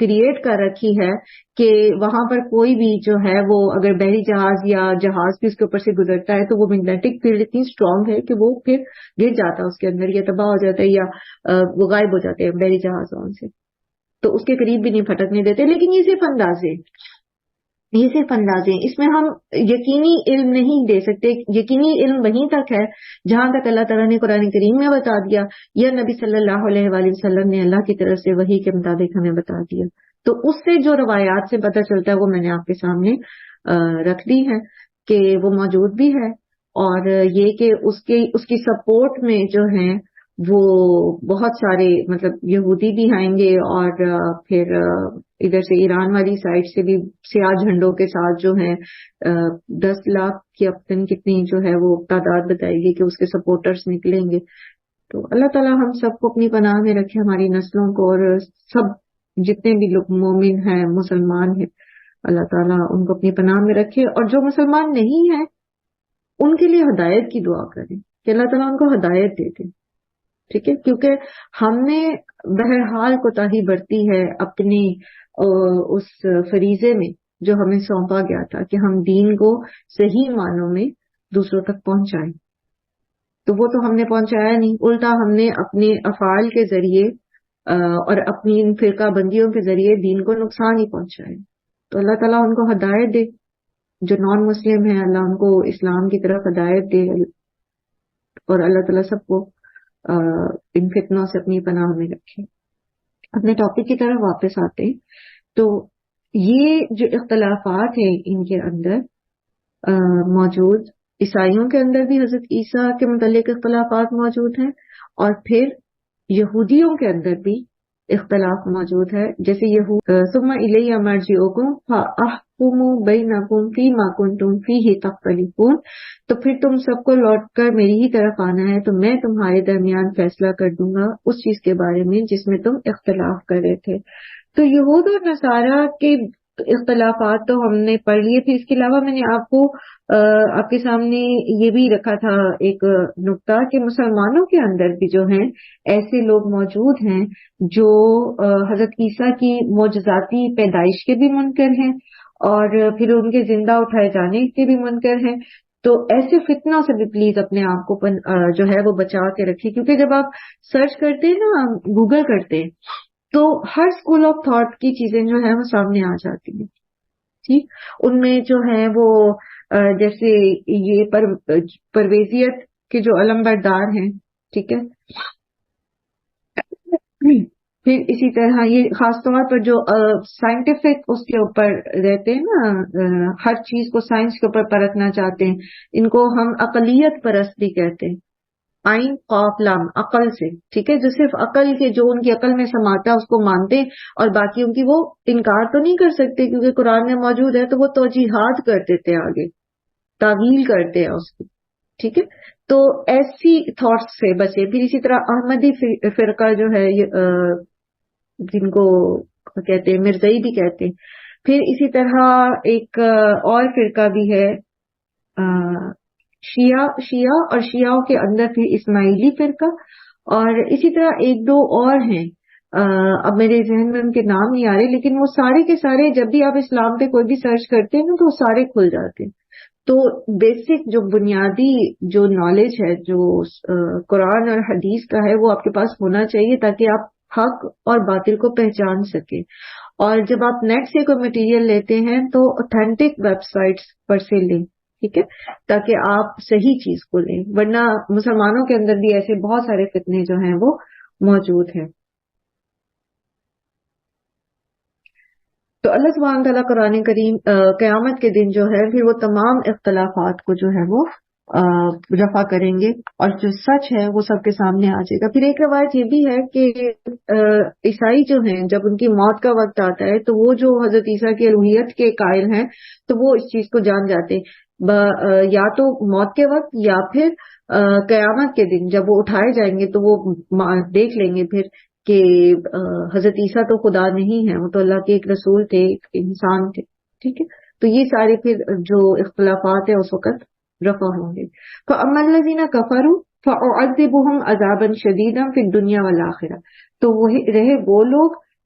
کریٹ کر رکھی ہے کہ وہاں پر کوئی بھی جو ہے وہ اگر بحری جہاز یا جہاز بھی اس کے اوپر سے گزرتا ہے تو وہ میگنیٹک فیلڈ اتنی اسٹرانگ ہے کہ وہ پھر گر جاتا ہے اس کے اندر، یا تباہ ہو جاتا ہے، یا وہ غائب ہو جاتے ہیں بحری جہازوں سے، تو اس کے قریب بھی نہیں پھٹکنے دیتے. لیکن یہ صرف اندازے، یہ صرف اندازے ہیں، اس میں ہم یقینی علم نہیں دے سکتے. یقینی علم وہیں تک ہے جہاں تک اللہ تعالیٰ نے قرآن کریم میں بتا دیا یا نبی صلی اللہ علیہ وآلہ وسلم نے اللہ کی طرف سے وحی کے مطابق ہمیں بتا دیا. تو اس سے جو روایات سے پتہ چلتا ہے وہ میں نے آپ کے سامنے رکھ دی ہے کہ وہ موجود بھی ہے، اور یہ کہ اس کی سپورٹ میں جو ہیں وہ بہت سارے مطلب یہودی بھی آئیں گے، اور پھر ادھر سے ایران والی سائڈ سے بھی سیاہ جھنڈوں کے ساتھ جو ہیں 10 لاکھ کی اپن کتنی جو ہے وہ تعداد بتائے گی کہ اس کے سپورٹرز نکلیں گے. تو اللہ تعالیٰ ہم سب کو اپنی پناہ میں رکھے، ہماری نسلوں کو، اور سب جتنے بھی لوگ مومن ہیں، مسلمان ہیں، اللہ تعالیٰ ان کو اپنی پناہ میں رکھے. اور جو مسلمان نہیں ہیں ان کے لیے ہدایت کی دعا کریں کہ اللہ تعالیٰ ان کو ہدایت دے دے. ٹھیک ہے، کیونکہ ہم نے بہرحال کوتاہی برتی ہے اپنی اس فریضے میں جو ہمیں سونپا گیا تھا کہ ہم دین کو صحیح معنوں میں دوسروں تک پہنچائیں. تو وہ تو ہم نے پہنچایا نہیں، الٹا ہم نے اپنے افعال کے ذریعے اور اپنی ان فرقہ بندیوں کے ذریعے دین کو نقصان ہی پہنچائے. تو اللہ تعالیٰ ان کو ہدایت دے، جو نان مسلم ہیں اللہ ان کو اسلام کی طرف ہدایت دے، اور اللہ تعالیٰ سب کو ان فتنوں سے اپنی پناہ میں رکھے. اپنے ٹاپک کی طرف واپس آتے ہیں. تو یہ جو اختلافات ہیں ان کے اندر موجود، عیسائیوں کے اندر بھی حضرت عیسیٰ کے متعلق اختلافات موجود ہیں، اور پھر یہودیوں کے اندر بھی اختلاف موجود ہے. جیسے ثم الی مرجعکم فاحکم بینکم فیما کنتم فیہ تختلفون، تو پھر تم سب کو لوٹ کر میری ہی طرف آنا ہے تو میں تمہارے درمیان فیصلہ کر دوں گا اس چیز کے بارے میں جس میں تم اختلاف کر رہے تھے. تو یہود اور نصارہ کے اختلافات تو ہم نے پڑھ لیے. پھر اس کے علاوہ میں نے آپ کے سامنے یہ بھی رکھا تھا ایک نقطہ کہ مسلمانوں کے اندر بھی جو ہیں ایسے لوگ موجود ہیں جو حضرت عیسیٰ کی معجزاتی پیدائش کے بھی منکر ہیں اور پھر ان کے زندہ اٹھائے جانے کے بھی منکر ہیں. تو ایسے فتنوں سے بھی پلیز اپنے آپ کو جو ہے وہ بچا کے رکھیے، کیونکہ جب آپ سرچ کرتے ہیں نا، گوگل کرتے ہیں، تو ہر اسکول آف تھاٹ کی چیزیں جو ہیں وہ سامنے آ جاتی ہیں. ٹھیک، ان میں جو ہے وہ جیسے یہ پرویزیت کے جو علم بردار ہیں، ٹھیک ہے، پھر اسی طرح یہ خاص طور پر جو سائنٹیفک اس کے اوپر رہتے ہیں نا، ہر چیز کو سائنس کے اوپر پرکھنا چاہتے ہیں، ان کو ہم اقلیت پرست بھی کہتے ہیں. آئین قاف لام، عقل سے، ٹھیک ہے، جو صرف عقل کے جو ان کی عقل میں سماتا ہے اس کو مانتے ہیں، اور باقی ان کی وہ انکار تو نہیں کر سکتے کیونکہ قرآن میں موجود ہے، تو وہ توجیحات کر دیتے ہیں، آگے تعویل کرتے ہیں اس کی. ٹھیک ہے، تو ایسی تھاٹس سے بچے. پھر اسی طرح احمدی فرقہ جو ہے جن کو کہتے ہیں مرزائی بھی کہتے ہیں. پھر اسی طرح ایک اور فرقہ بھی ہے شیعہ اور شیعوں کے اندر پھر اسماعیلی فرقہ، اور اسی طرح ایک دو اور ہیں، اب میرے ذہن میں ان کے نام نہیں آ رہے، لیکن وہ سارے کے سارے جب بھی آپ اسلام پہ کوئی بھی سرچ کرتے ہیں نا تو وہ سارے کھل جاتے ہیں. تو بیسک جو بنیادی جو نالج ہے جو قرآن اور حدیث کا ہے وہ آپ کے پاس ہونا چاہیے تاکہ آپ حق اور باطل کو پہچان سکیں. اور جب آپ نیٹ سے کوئی مٹیریل لیتے ہیں تو اوتھینٹک ویب سائٹس پر سے لیں، ٹھیک ہے، تاکہ آپ صحیح چیز کو لیں، ورنہ مسلمانوں کے اندر بھی ایسے بہت سارے فتنے جو ہیں وہ موجود ہیں. تو اللہ سبحانہ تعالیٰ قرآن کریم قیامت کے دن جو ہے پھر وہ تمام اختلافات کو جو ہے وہ رفع کریں گے اور جو سچ ہے وہ سب کے سامنے آ جائے گا. پھر ایک روایت یہ بھی ہے کہ عیسائی جو ہیں جب ان کی موت کا وقت آتا ہے تو وہ جو حضرت عیسیٰ کی الوہیت کے قائل ہیں تو وہ اس چیز کو جان جاتے ہیں، یا تو موت کے وقت یا پھر قیامت کے دن جب وہ اٹھائے جائیں گے تو وہ دیکھ لیں گے پھر کہ حضرت عیسیٰ تو خدا نہیں ہے، وہ تو اللہ کے ایک رسول تھے، ایک انسان تھے. ٹھیک ہے، تو یہ سارے پھر جو اختلافات ہیں اس وقت رفع ہوں گے. فَأَمَّا الَّذِينَ كَفَرُوا فَأُعَذِّبُهُمْ عَذَابًا شَدِيدًا فِي الدُّنْيَا وَالْآخِرَةِ، تو وہ رہے وہ لوگ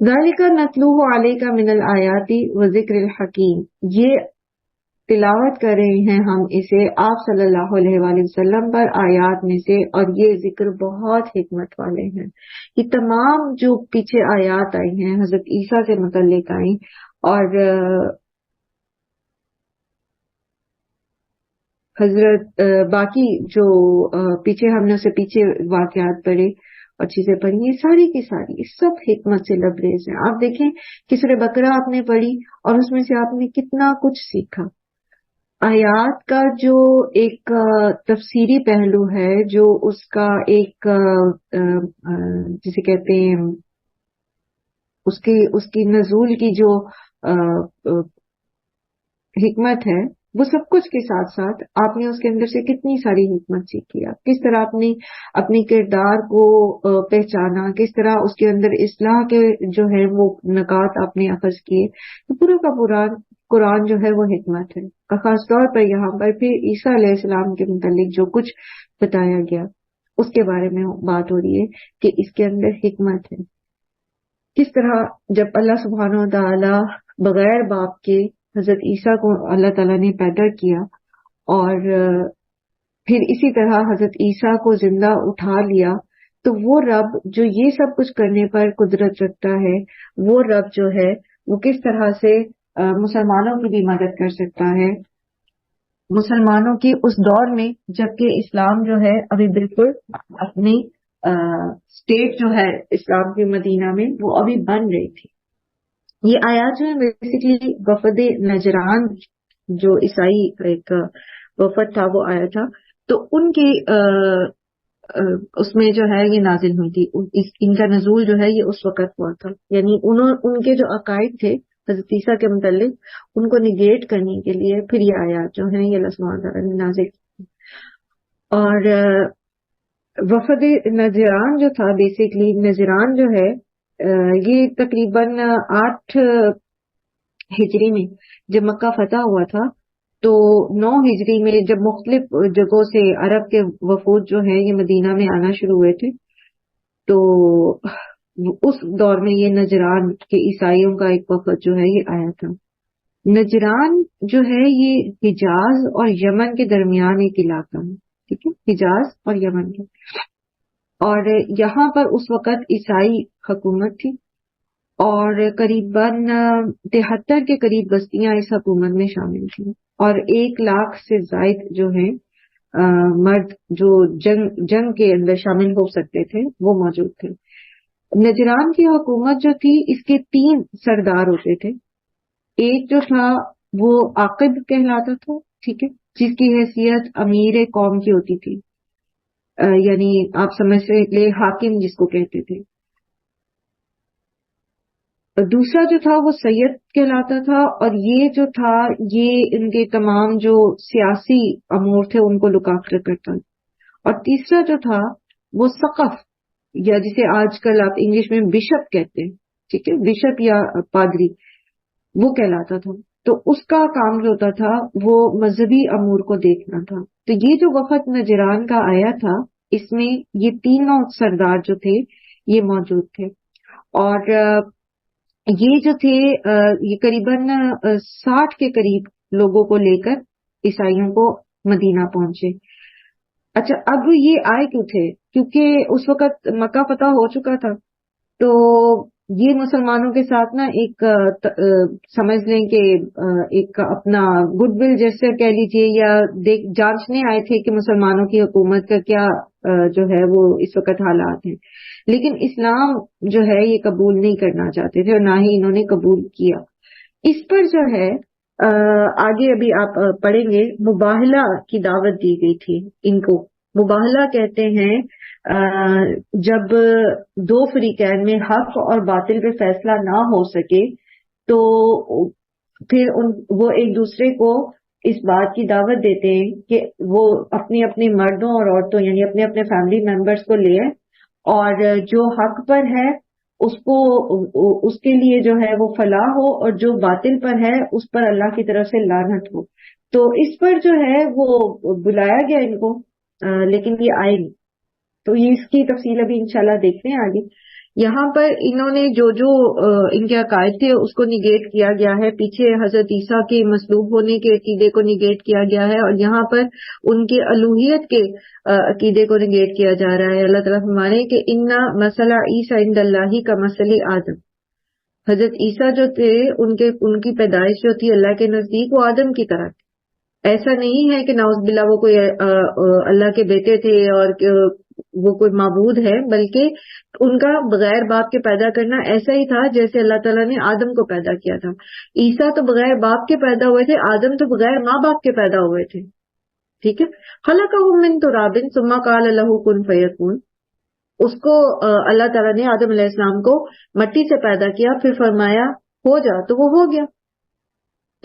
ذالک نتلوہ علیک من الآیات و ذکر الحکیم، یہ تلاوت کر رہے ہیں ہم اسے آپ صلی اللہ علیہ وآلہ وسلم پر آیات میں سے، اور یہ ذکر بہت حکمت والے ہیں۔ یہ تمام جو پیچھے آیات آئی ہیں حضرت عیسیٰ سے متعلق آئی، اور حضرت باقی جو پیچھے ہم نے اسے پیچھے واقعات پڑھے اور چیزیں پڑھی، یہ ساری کی ساری یہ سب حکمت سے لبریز ہیں۔ آپ دیکھیں کہ سورہ بقرہ آپ نے پڑھی اور اس میں سے آپ نے کتنا کچھ سیکھا۔ آیات کا جو ایک تفسیری پہلو ہے، جو اس کا ایک جسے کہتے ہیں اس کی نزول کی جو حکمت ہے، وہ سب کچھ کے ساتھ ساتھ آپ نے اس کے اندر سے کتنی ساری حکمت سیکھی، آپ کس طرح آپ نے اپنی کردار کو پہچانا، کس طرح اس کے اندر اصلاح کے جو ہے وہ نکات آپ نے اخذ کیے۔ تو پورا کا پورا قرآن جو ہے وہ حکمت ہے، اور خاص طور پر یہاں پر پھر عیسیٰ علیہ السلام کے متعلق جو کچھ بتایا گیا اس کے بارے میں بات ہو رہی ہے کہ اس کے اندر حکمت ہے۔ کس طرح جب اللہ سبحانہ و تعالی بغیر باپ کے حضرت عیسیٰ کو اللہ تعالیٰ نے پیدا کیا، اور پھر اسی طرح حضرت عیسیٰ کو زندہ اٹھا لیا، تو وہ رب جو یہ سب کچھ کرنے پر قدرت رکھتا ہے، وہ رب جو ہے وہ کس طرح سے مسلمانوں کی بھی مدد کر سکتا ہے، مسلمانوں کی اس دور میں جبکہ اسلام جو ہے ابھی بالکل اپنی اسٹیٹ جو ہے اسلام کے مدینہ میں وہ ابھی بن رہی تھی۔ یہ آیات جو ہے بیسیکلی وفد نجران جو عیسائی ایک وفد تھا وہ آیا تھا، تو ان کی اس میں جو ہے یہ نازل ہوئی تھی، ان کا نزول جو ہے یہ اس وقت ہوا تھا، یعنی ان کے جو عقائد تھے حضرت عیسیٰ کے متعلق ان کو نگیٹ کرنے کے لیے پھر یہ آیات جو ہیں یہ اللہ سبحانہ وتعالیٰ نے نازل کی۔ اور وفد نجران جو تھا، بیسیکلی نجران جو ہے یہ تقریباً 8 ہجری میں جب مکہ فتح ہوا تھا، تو 9 ہجری میں جب مختلف جگہوں سے عرب کے وفود جو ہیں یہ مدینہ میں آنا شروع ہوئے تھے، تو اس دور میں یہ نجران کے عیسائیوں کا ایک وفد جو ہے یہ آیا تھا۔ نجران جو ہے یہ حجاز اور یمن کے درمیان ایک علاقہ ہے، ٹھیک ہے، حجاز اور یمن کے، اور یہاں پر اس وقت عیسائی حکومت تھی، اور قریباً 73 کے قریب بستیاں اس حکومت میں شامل تھیں، اور 1 لاکھ سے زائد جو ہیں مرد جو جنگ کے اندر شامل ہو سکتے تھے وہ موجود تھے۔ نجران کی حکومت جو تھی اس کے 3 سردار ہوتے تھے۔ ایک جو تھا وہ عاقب کہلاتا تھا، ٹھیک ہے، جس کی حیثیت امیر قوم کی ہوتی تھی، یعنی آپ سمجھ لیں حاکم جس کو کہتے تھے۔ دوسرا جو تھا وہ سید کہلاتا تھا، اور یہ جو تھا یہ ان کے تمام جو سیاسی امور تھے ان کو لک آفٹر کرتا۔ اور تیسرا جو تھا وہ سقف، یا جسے آج کل آپ انگلش میں بشپ کہتے ہیں، ٹھیک ہے، بشپ یا پادری، وہ کہلاتا تھا۔ تو اس کا کام جو ہوتا تھا وہ مذہبی امور کو دیکھنا تھا۔ تو یہ جو وفد نجران کا آیا تھا اس میں یہ تینوں سردار جو تھے یہ موجود تھے، اور یہ جو تھے یہ قریباً 60 کے قریب لوگوں کو لے کر عیسائیوں کو مدینہ پہنچے۔ اچھا، اب یہ آئے کیوں تھے؟ کیونکہ اس وقت مکہ فتح ہو چکا تھا، تو یہ مسلمانوں کے ساتھ نا ایک سمجھ لیں کہ ایک اپنا گڈ ول جیسے کہہ لیجیے، یا جانچنے آئے تھے کہ مسلمانوں کی حکومت کا کیا جو ہے وہ اس وقت حالات ہیں، لیکن اسلام جو ہے یہ قبول نہیں کرنا چاہتے تھے، اور نہ ہی انہوں نے قبول کیا۔ اس پر جو ہے آگے ابھی آپ پڑھیں گے، مباہلہ کی دعوت دی گئی تھی ان کو۔ مباہلہ کہتے ہیں جب 2 فریقین میں حق اور باطل پہ فیصلہ نہ ہو سکے تو پھر وہ ایک دوسرے کو اس بات کی دعوت دیتے ہیں کہ وہ اپنی اپنی مردوں اور عورتوں یعنی اپنے اپنے فیملی ممبرس کو لے آئیں، اور جو حق پر ہے اس کے لیے جو ہے وہ فلاح ہو، اور جو باطل پر ہے اس پر اللہ کی طرف سے لعنت ہو۔ تو اس پر جو ہے وہ بلایا گیا ان کو، لیکن یہ آئے نہیں۔ تو یہ اس کی تفصیل ابھی انشاءاللہ دیکھتے ہیں آگے یہاں پر انہوں نے جو ان کے عقائد تھے اس کو نگیٹ کیا گیا ہے، پیچھے حضرت عیسیٰ کے مصلوب ہونے کے عقیدے کو نگیٹ کیا گیا ہے، اور یہاں پر ان کے الوہیت کے عقیدے کو نگیٹ کیا جا رہا ہے۔ اللہ تعالیٰ فرمانے کہ انا مثل عیسیٰ عند اللہ کا مثل آدم، حضرت عیسیٰ جو تھے ان کی پیدائش جو تھی اللہ کے نزدیک وہ آدم کی طرح تھی۔ ایسا نہیں ہے کہ نعوذ باللہ وہ کوئی اللہ کے بیٹے تھے اور وہ کوئی معبود ہے، بلکہ ان کا بغیر باپ کے پیدا کرنا ایسا ہی تھا جیسے اللہ تعالیٰ نے آدم کو پیدا کیا تھا۔ عیسیٰ تو بغیر باپ کے پیدا ہوئے تھے، آدم تو بغیر ماں باپ کے پیدا ہوئے تھے، ٹھیک ہے۔ خلقہ من تراب ثم قال له کن فیکون، اس کو اللہ تعالیٰ نے آدم علیہ السلام کو مٹی سے پیدا کیا، پھر فرمایا ہو جا، تو وہ ہو گیا۔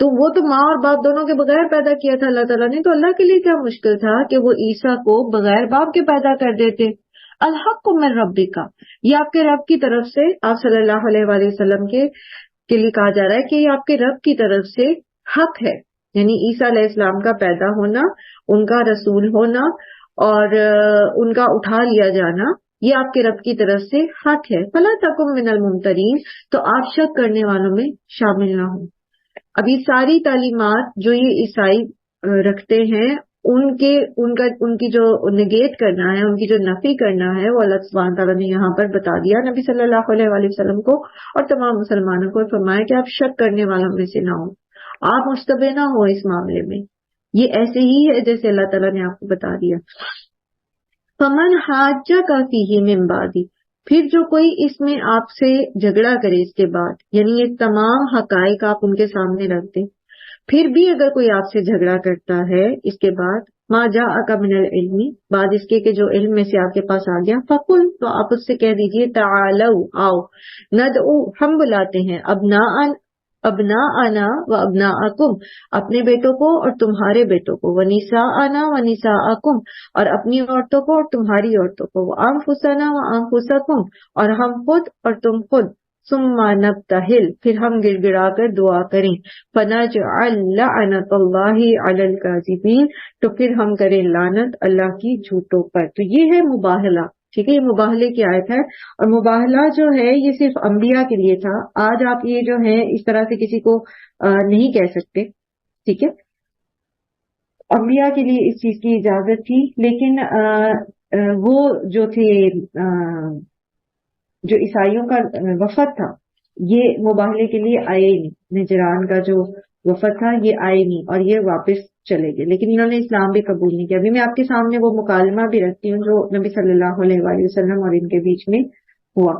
تو وہ تو ماں اور باپ دونوں کے بغیر پیدا کیا تھا اللہ تعالیٰ نے، تو اللہ کے لیے کیا مشکل تھا کہ وہ عیسیٰ کو بغیر باپ کے پیدا کر دیتے۔ الحق من ربک، یہ آپ کے رب کی طرف سے، آپ صلی اللہ علیہ وآلہ وسلم کے لیے کہا جا رہا ہے کہ یہ آپ کے رب کی طرف سے حق ہے، یعنی عیسیٰ علیہ السلام کا پیدا ہونا، ان کا رسول ہونا اور ان کا اٹھا لیا جانا، یہ آپ کے رب کی طرف سے حق ہے۔ فلا تکن من الممترین، تو آپ شک کرنے والوں میں شامل نہ ہوں۔ اب یہ ساری تعلیمات جو یہ عیسائی رکھتے ہیں ان کی جو نگیٹ کرنا ہے، ان کی جو نفی کرنا ہے، وہ اللہ سبحانہ تعالیٰ نے یہاں پر بتا دیا نبی صلی اللہ علیہ وآلہ وسلم کو اور تمام مسلمانوں کو، فرمایا کہ آپ شک کرنے والوں میں سے نہ ہو، آپ مشتبہ نہ ہو اس معاملے میں، یہ ایسے ہی ہے جیسے اللہ تعالیٰ نے آپ کو بتا دیا۔ فمن حاجک فیہ من بعد، پھر جو کوئی اس میں آپ سے جھگڑا کرے اس کے بعد، یعنی یہ تمام حقائق آپ ان کے سامنے رکھ دیں، پھر بھی اگر کوئی آپ سے جھگڑا کرتا ہے اس کے بعد، ما جاءک من العلم، بعد اس کے کہ جو علم میں سے آپ کے پاس آ گیا، فقل، تو آپ اس سے کہہ دیجئے تعالوا، آؤ، ندعو، ہم بلاتے ہیں، ابناءنا و ابناءکم، اپنے بیٹوں کو اور تمہارے بیٹوں کو، ونساءنا و نساءکم، اور اپنی عورتوں کو اور تمہاری عورتوں کو، وانفسنا و انفسکم، اور ہم خود اور تم خود، ثم نبتہل، پھر ہم گڑ گڑا کر دعا کریں، فنجعل لعنت اللہ علی الکاذبین، تو پھر ہم کریں لعنت اللہ کی جھوٹوں پر۔ تو یہ ہے مباہلہ، ٹھیک ہے، یہ مباہلے کی آیت ہے، اور مباہلہ جو ہے یہ صرف انبیاء کے لیے تھا، آج آپ یہ جو ہے اس طرح سے کسی کو نہیں کہہ سکتے، ٹھیک ہے، انبیاء کے لیے اس چیز کی اجازت تھی، لیکن وہ جو تھے جو عیسائیوں کا وفد تھا یہ مباہلے کے لیے آئے ہی نہیں، نجران کا جو وفد تھا یہ آئے نہیں اور یہ واپس چلے گئے، لیکن انہوں نے اسلام بھی قبول نہیں کیا۔ ابھی میں آپ کے سامنے وہ مکالمہ بھی رکھتی ہوں جو نبی صلی اللہ علیہ وآلہ وسلم اور ان کے بیچ میں ہوا۔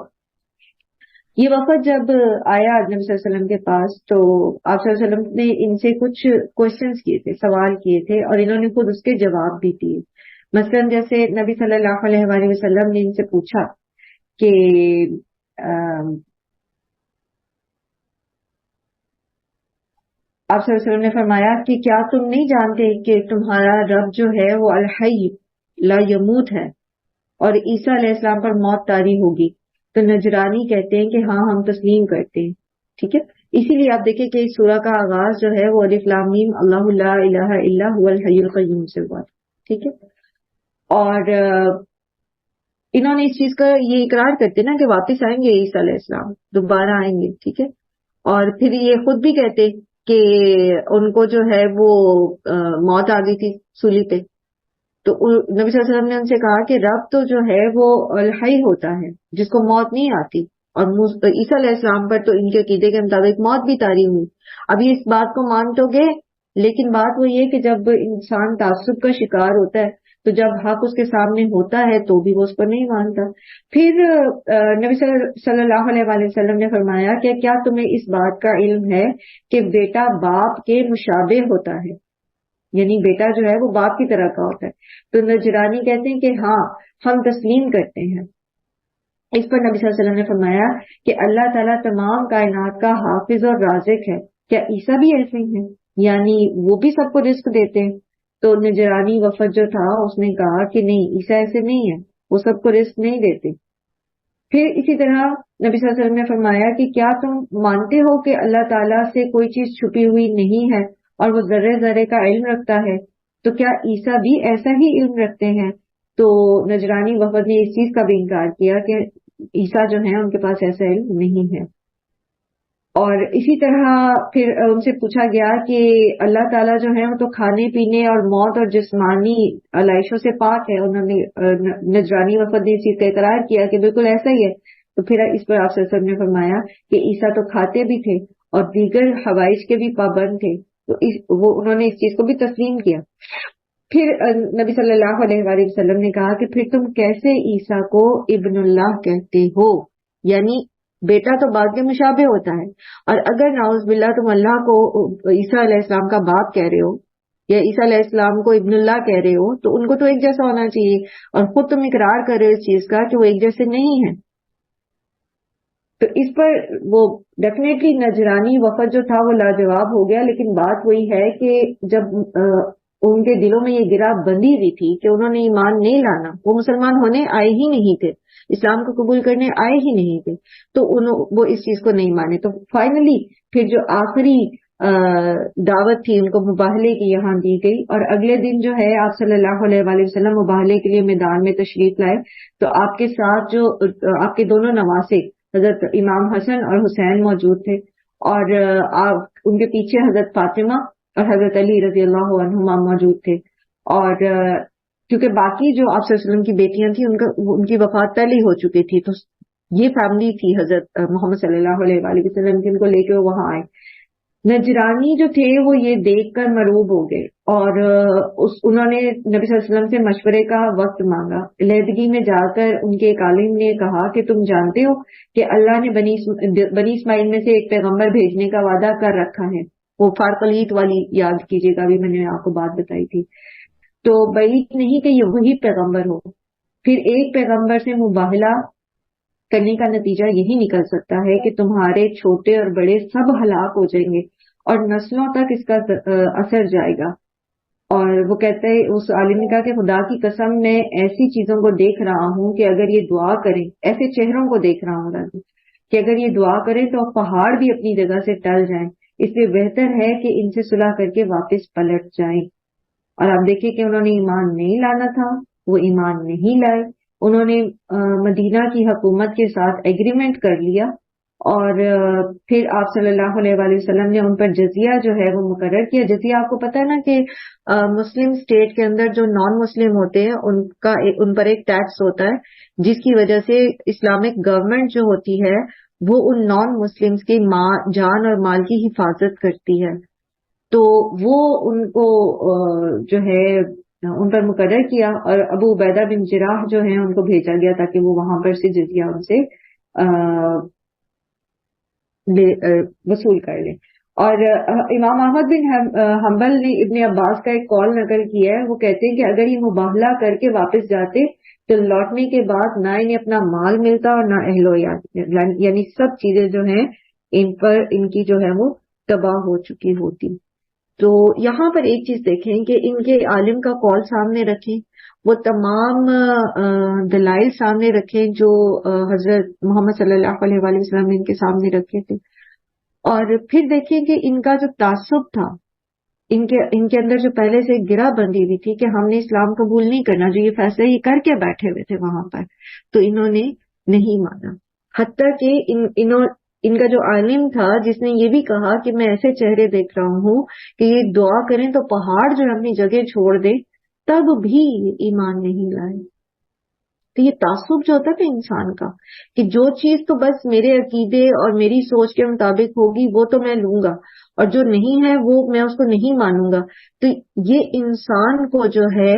یہ وفد جب آیا نبی صلی اللہ علیہ وسلم کے پاس تو آپ صلی اللہ علیہ وسلم نے ان سے کچھ کوشچنز کیے تھے، سوال کیے تھے، اور انہوں نے خود اس کے جواب بھی دیے۔ مثلا جیسے نبی صلی اللہ علیہ وآلہ وسلم نے ان سے پوچھا کہ آپ صلی اللہ علیہ وسلم نے فرمایا کہ کیا تم نہیں جانتے کہ تمہارا رب جو ہے وہ الحی لا یموت ہے اور عیسیٰ علیہ السلام پر موت طاری ہوگی؟ تو نجرانی کہتے ہیں کہ ہاں ہم تسلیم کرتے ہیں، ٹھیک ہے۔ اسی لیے آپ دیکھیں کہ اس سورہ کا آغاز جو ہے وہ الف لام میم اللہ لا الہ الا هو الحی القیوم سے ہوا، ٹھیک ہے۔ اور انہوں نے اس چیز کا یہ اقرار کرتے نا کہ واپس آئیں گے عیسیٰ علیہ السلام، دوبارہ آئیں گے، ٹھیک ہے۔ اور پھر یہ خود بھی کہتے کہ ان کو جو ہے وہ موت آ گئی تھی سولی پہ، تو نبی صلی اللہ علیہ وسلم نے ان سے کہا کہ رب تو جو ہے وہ الحی ہوتا ہے جس کو موت نہیں آتی، اور عیسیٰ علیہ السلام پر تو ان کے عقیدے کے مطابق موت بھی طاری ہوئی۔ اب یہ اس بات کو مان تو گئے، لیکن بات وہ یہ کہ جب انسان تعصب کا شکار ہوتا ہے تو جب حق اس کے سامنے ہوتا ہے تو بھی وہ اس پر نہیں مانتا۔ پھر نبی صلی اللہ علیہ وآلہ وسلم نے فرمایا کہ کیا تمہیں اس بات کا علم ہے کہ بیٹا باپ کے مشابہ ہوتا ہے، یعنی بیٹا جو ہے وہ باپ کی طرح کا ہوتا ہے؟ تو نجرانی کہتے ہیں کہ ہاں ہم تسلیم کرتے ہیں۔ اس پر نبی صلی اللہ علیہ وسلم نے فرمایا کہ اللہ تعالیٰ تمام کائنات کا حافظ اور رازق ہے، کیا عیسیٰ بھی ایسے ہی ہیں، یعنی وہ بھی سب کو رزق دیتے ہیں؟ تو نجرانی وفد جو تھا اس نے کہا کہ نہیں، عیسیٰ ایسے نہیں ہے، وہ سب کو رزق نہیں دیتے۔ پھر اسی طرح نبی صلی اللہ علیہ وسلم نے فرمایا کہ کیا تم مانتے ہو کہ اللہ تعالیٰ سے کوئی چیز چھپی ہوئی نہیں ہے اور وہ ذرے ذرے کا علم رکھتا ہے؟ تو کیا عیسیٰ بھی ایسا ہی علم رکھتے ہیں؟ تو نجرانی وفد نے اس چیز کا بھی انکار کیا کہ عیسیٰ جو ہیں ان کے پاس ایسا علم نہیں ہے. اور اسی طرح پھر ان سے پوچھا گیا کہ اللہ تعالیٰ جو ہے وہ تو کھانے پینے اور موت اور جسمانی علائشوں سے پاک ہے. انہوں نے نجرانی وفد نے اس چیز کا اقرار کیا کہ بالکل ایسا ہی ہے. تو پھر اس پر آپ صلی اللہ علیہ وسلم نے فرمایا کہ عیسیٰ تو کھاتے بھی تھے اور دیگر حوائج کے بھی پابند تھے. تو وہ انہوں نے اس چیز کو بھی تسلیم کیا. پھر نبی صلی اللہ علیہ وآلہ وسلم نے کہا کہ پھر تم کیسے عیسیٰ کو ابن اللہ کہتے ہو؟ یعنی بیٹا تو باپ کے مشابہ ہوتا ہے، اور اگر نعوذ باللہ تم اللہ کو عیسیٰ علیہ السلام کا باپ کہہ رہے ہو یا عیسیٰ علیہ السلام کو ابن اللہ کہہ رہے ہو تو ان کو تو ایک جیسا ہونا چاہیے، اور خود تم اقرار کر رہے ہو اس چیز کا کہ وہ ایک جیسے نہیں ہیں. تو اس پر وہ ڈیفینیٹلی نجرانی وفد جو تھا وہ لاجواب ہو گیا. لیکن بات وہی ہے کہ جب ان کے دلوں میں یہ گرہ بندی ہوئی تھی کہ انہوں نے ایمان نہیں لانا، وہ مسلمان ہونے آئے ہی نہیں تھے، اسلام کو قبول کرنے آئے ہی نہیں تھے، تو وہ اس چیز کو نہیں مانے. تو فائنلی پھر جو آخری دعوت تھی ان کو مباہلے کی یہاں دی گئی، اور اگلے دن جو ہے آپ صلی اللہ علیہ وآلہ وسلم مباہلے کے لیے میدان میں تشریف لائے. تو آپ کے ساتھ جو آپ کے دونوں نواسے حضرت امام حسن اور حسین موجود تھے، اور ان کے پیچھے حضرت فاطمہ اور حضرت علی رضی اللہ عنہما موجود تھے. اور کیونکہ باقی جو آپ صلی اللہ علیہ وسلم کی بیٹیاں تھیں ان کی وفات پہلے ہی ہو چکی تھی، تو یہ فیملی تھی حضرت محمد صلی اللہ علیہ وآلہ وسلم جن کو لے کے وہ وہاں آئے. نجرانی جو تھے وہ یہ دیکھ کر مرعوب ہو گئے، اور انہوں نے نبی صلی اللہ علیہ وسلم سے مشورے کا وقت مانگا. علیحدگی میں جا کر ان کے ایک عالم نے کہا کہ تم جانتے ہو کہ اللہ نے بنی اسماعیل میں سے ایک پیغمبر بھیجنے کا وعدہ کر رکھا ہے. وہ فارقلیت والی یاد کیجیے گا، ابھی میں نے آپ کو بات بتائی تھی. تو بعید نہیں کہ یہ وہی پیغمبر ہو. پھر ایک پیغمبر سے مباہلہ کرنے کا نتیجہ یہی نکل سکتا ہے کہ تمہارے چھوٹے اور بڑے سب ہلاک ہو جائیں گے اور نسلوں تک اس کا اثر جائے گا. اور وہ کہتے ہیں، اس عالم نے کہا کہ خدا کی قسم میں ایسی چیزوں کو دیکھ رہا ہوں کہ اگر یہ دعا کریں، ایسے چہروں کو دیکھ رہا ہوں کہ اگر یہ دعا کریں تو پہاڑ بھی اپنی جگہ سے ٹل جائیں. اس لیے بہتر ہے کہ ان سے صلح کر کے واپس پلٹ جائیں. اور آپ دیکھیں کہ انہوں نے ایمان نہیں لانا تھا، وہ ایمان نہیں لائے. انہوں نے مدینہ کی حکومت کے ساتھ ایگریمنٹ کر لیا، اور پھر آپ صلی اللہ علیہ وآلہ وسلم نے ان پر جزیہ جو ہے وہ مقرر کیا. جزیہ آپ کو پتہ ہے نا کہ مسلم اسٹیٹ کے اندر جو نان مسلم ہوتے ہیں ان پر ایک ٹیکس ہوتا ہے، جس کی وجہ سے اسلامک گورنمنٹ جو ہوتی ہے وہ ان نان مسلمز کی جان اور مال کی حفاظت کرتی ہے. تو وہ ان کو جو ہے ان پر مقرر کیا، اور ابو عبیدہ بن جراح جو ہیں ان کو بھیجا گیا تاکہ وہ وہاں پر سے جزیہ ان سے وصول کر لیں. اور امام احمد بن حنبل نے ابن عباس کا ایک قول نقل کیا ہے. وہ کہتے ہیں کہ اگر یہ مباہلہ کر کے واپس جاتے تو لوٹنے کے بعد نہ انہیں اپنا مال ملتا اور نہ اہل و عیال، یعنی سب چیزیں جو ہیں ان پر ان کی جو ہے وہ تباہ ہو چکی ہوتی. تو یہاں پر ایک چیز دیکھیں کہ ان کے عالم کا قول سامنے رکھیں، وہ تمام دلائل سامنے رکھیں جو حضرت محمد صلی اللہ علیہ وآلہ وسلم نے ان کے سامنے رکھے تھے. اور پھر دیکھیں کہ ان کا جو تعصب تھا، ان کے اندر جو پہلے سے گرہ بندی ہوئی تھی کہ ہم نے اسلام قبول نہیں کرنا، جو یہ فیصلہ یہ کر کے بیٹھے ہوئے تھے وہاں پر، تو انہوں نے نہیں مانا. حتیٰ کہ ان کا جو عالم تھا جس نے یہ بھی کہا کہ میں ایسے چہرے دیکھ رہا ہوں کہ یہ دعا کریں تو پہاڑ جو ہے اپنی جگہ چھوڑ دے، تب بھی ایمان نہیں لائے. تو یہ تعصب جو ہوتا ہے انسان کا کہ جو چیز تو بس میرے عقیدے اور میری سوچ کے مطابق ہوگی وہ تو میں لوں گا، اور جو نہیں ہے وہ میں اس کو نہیں مانوں گا. تو یہ انسان کو جو ہے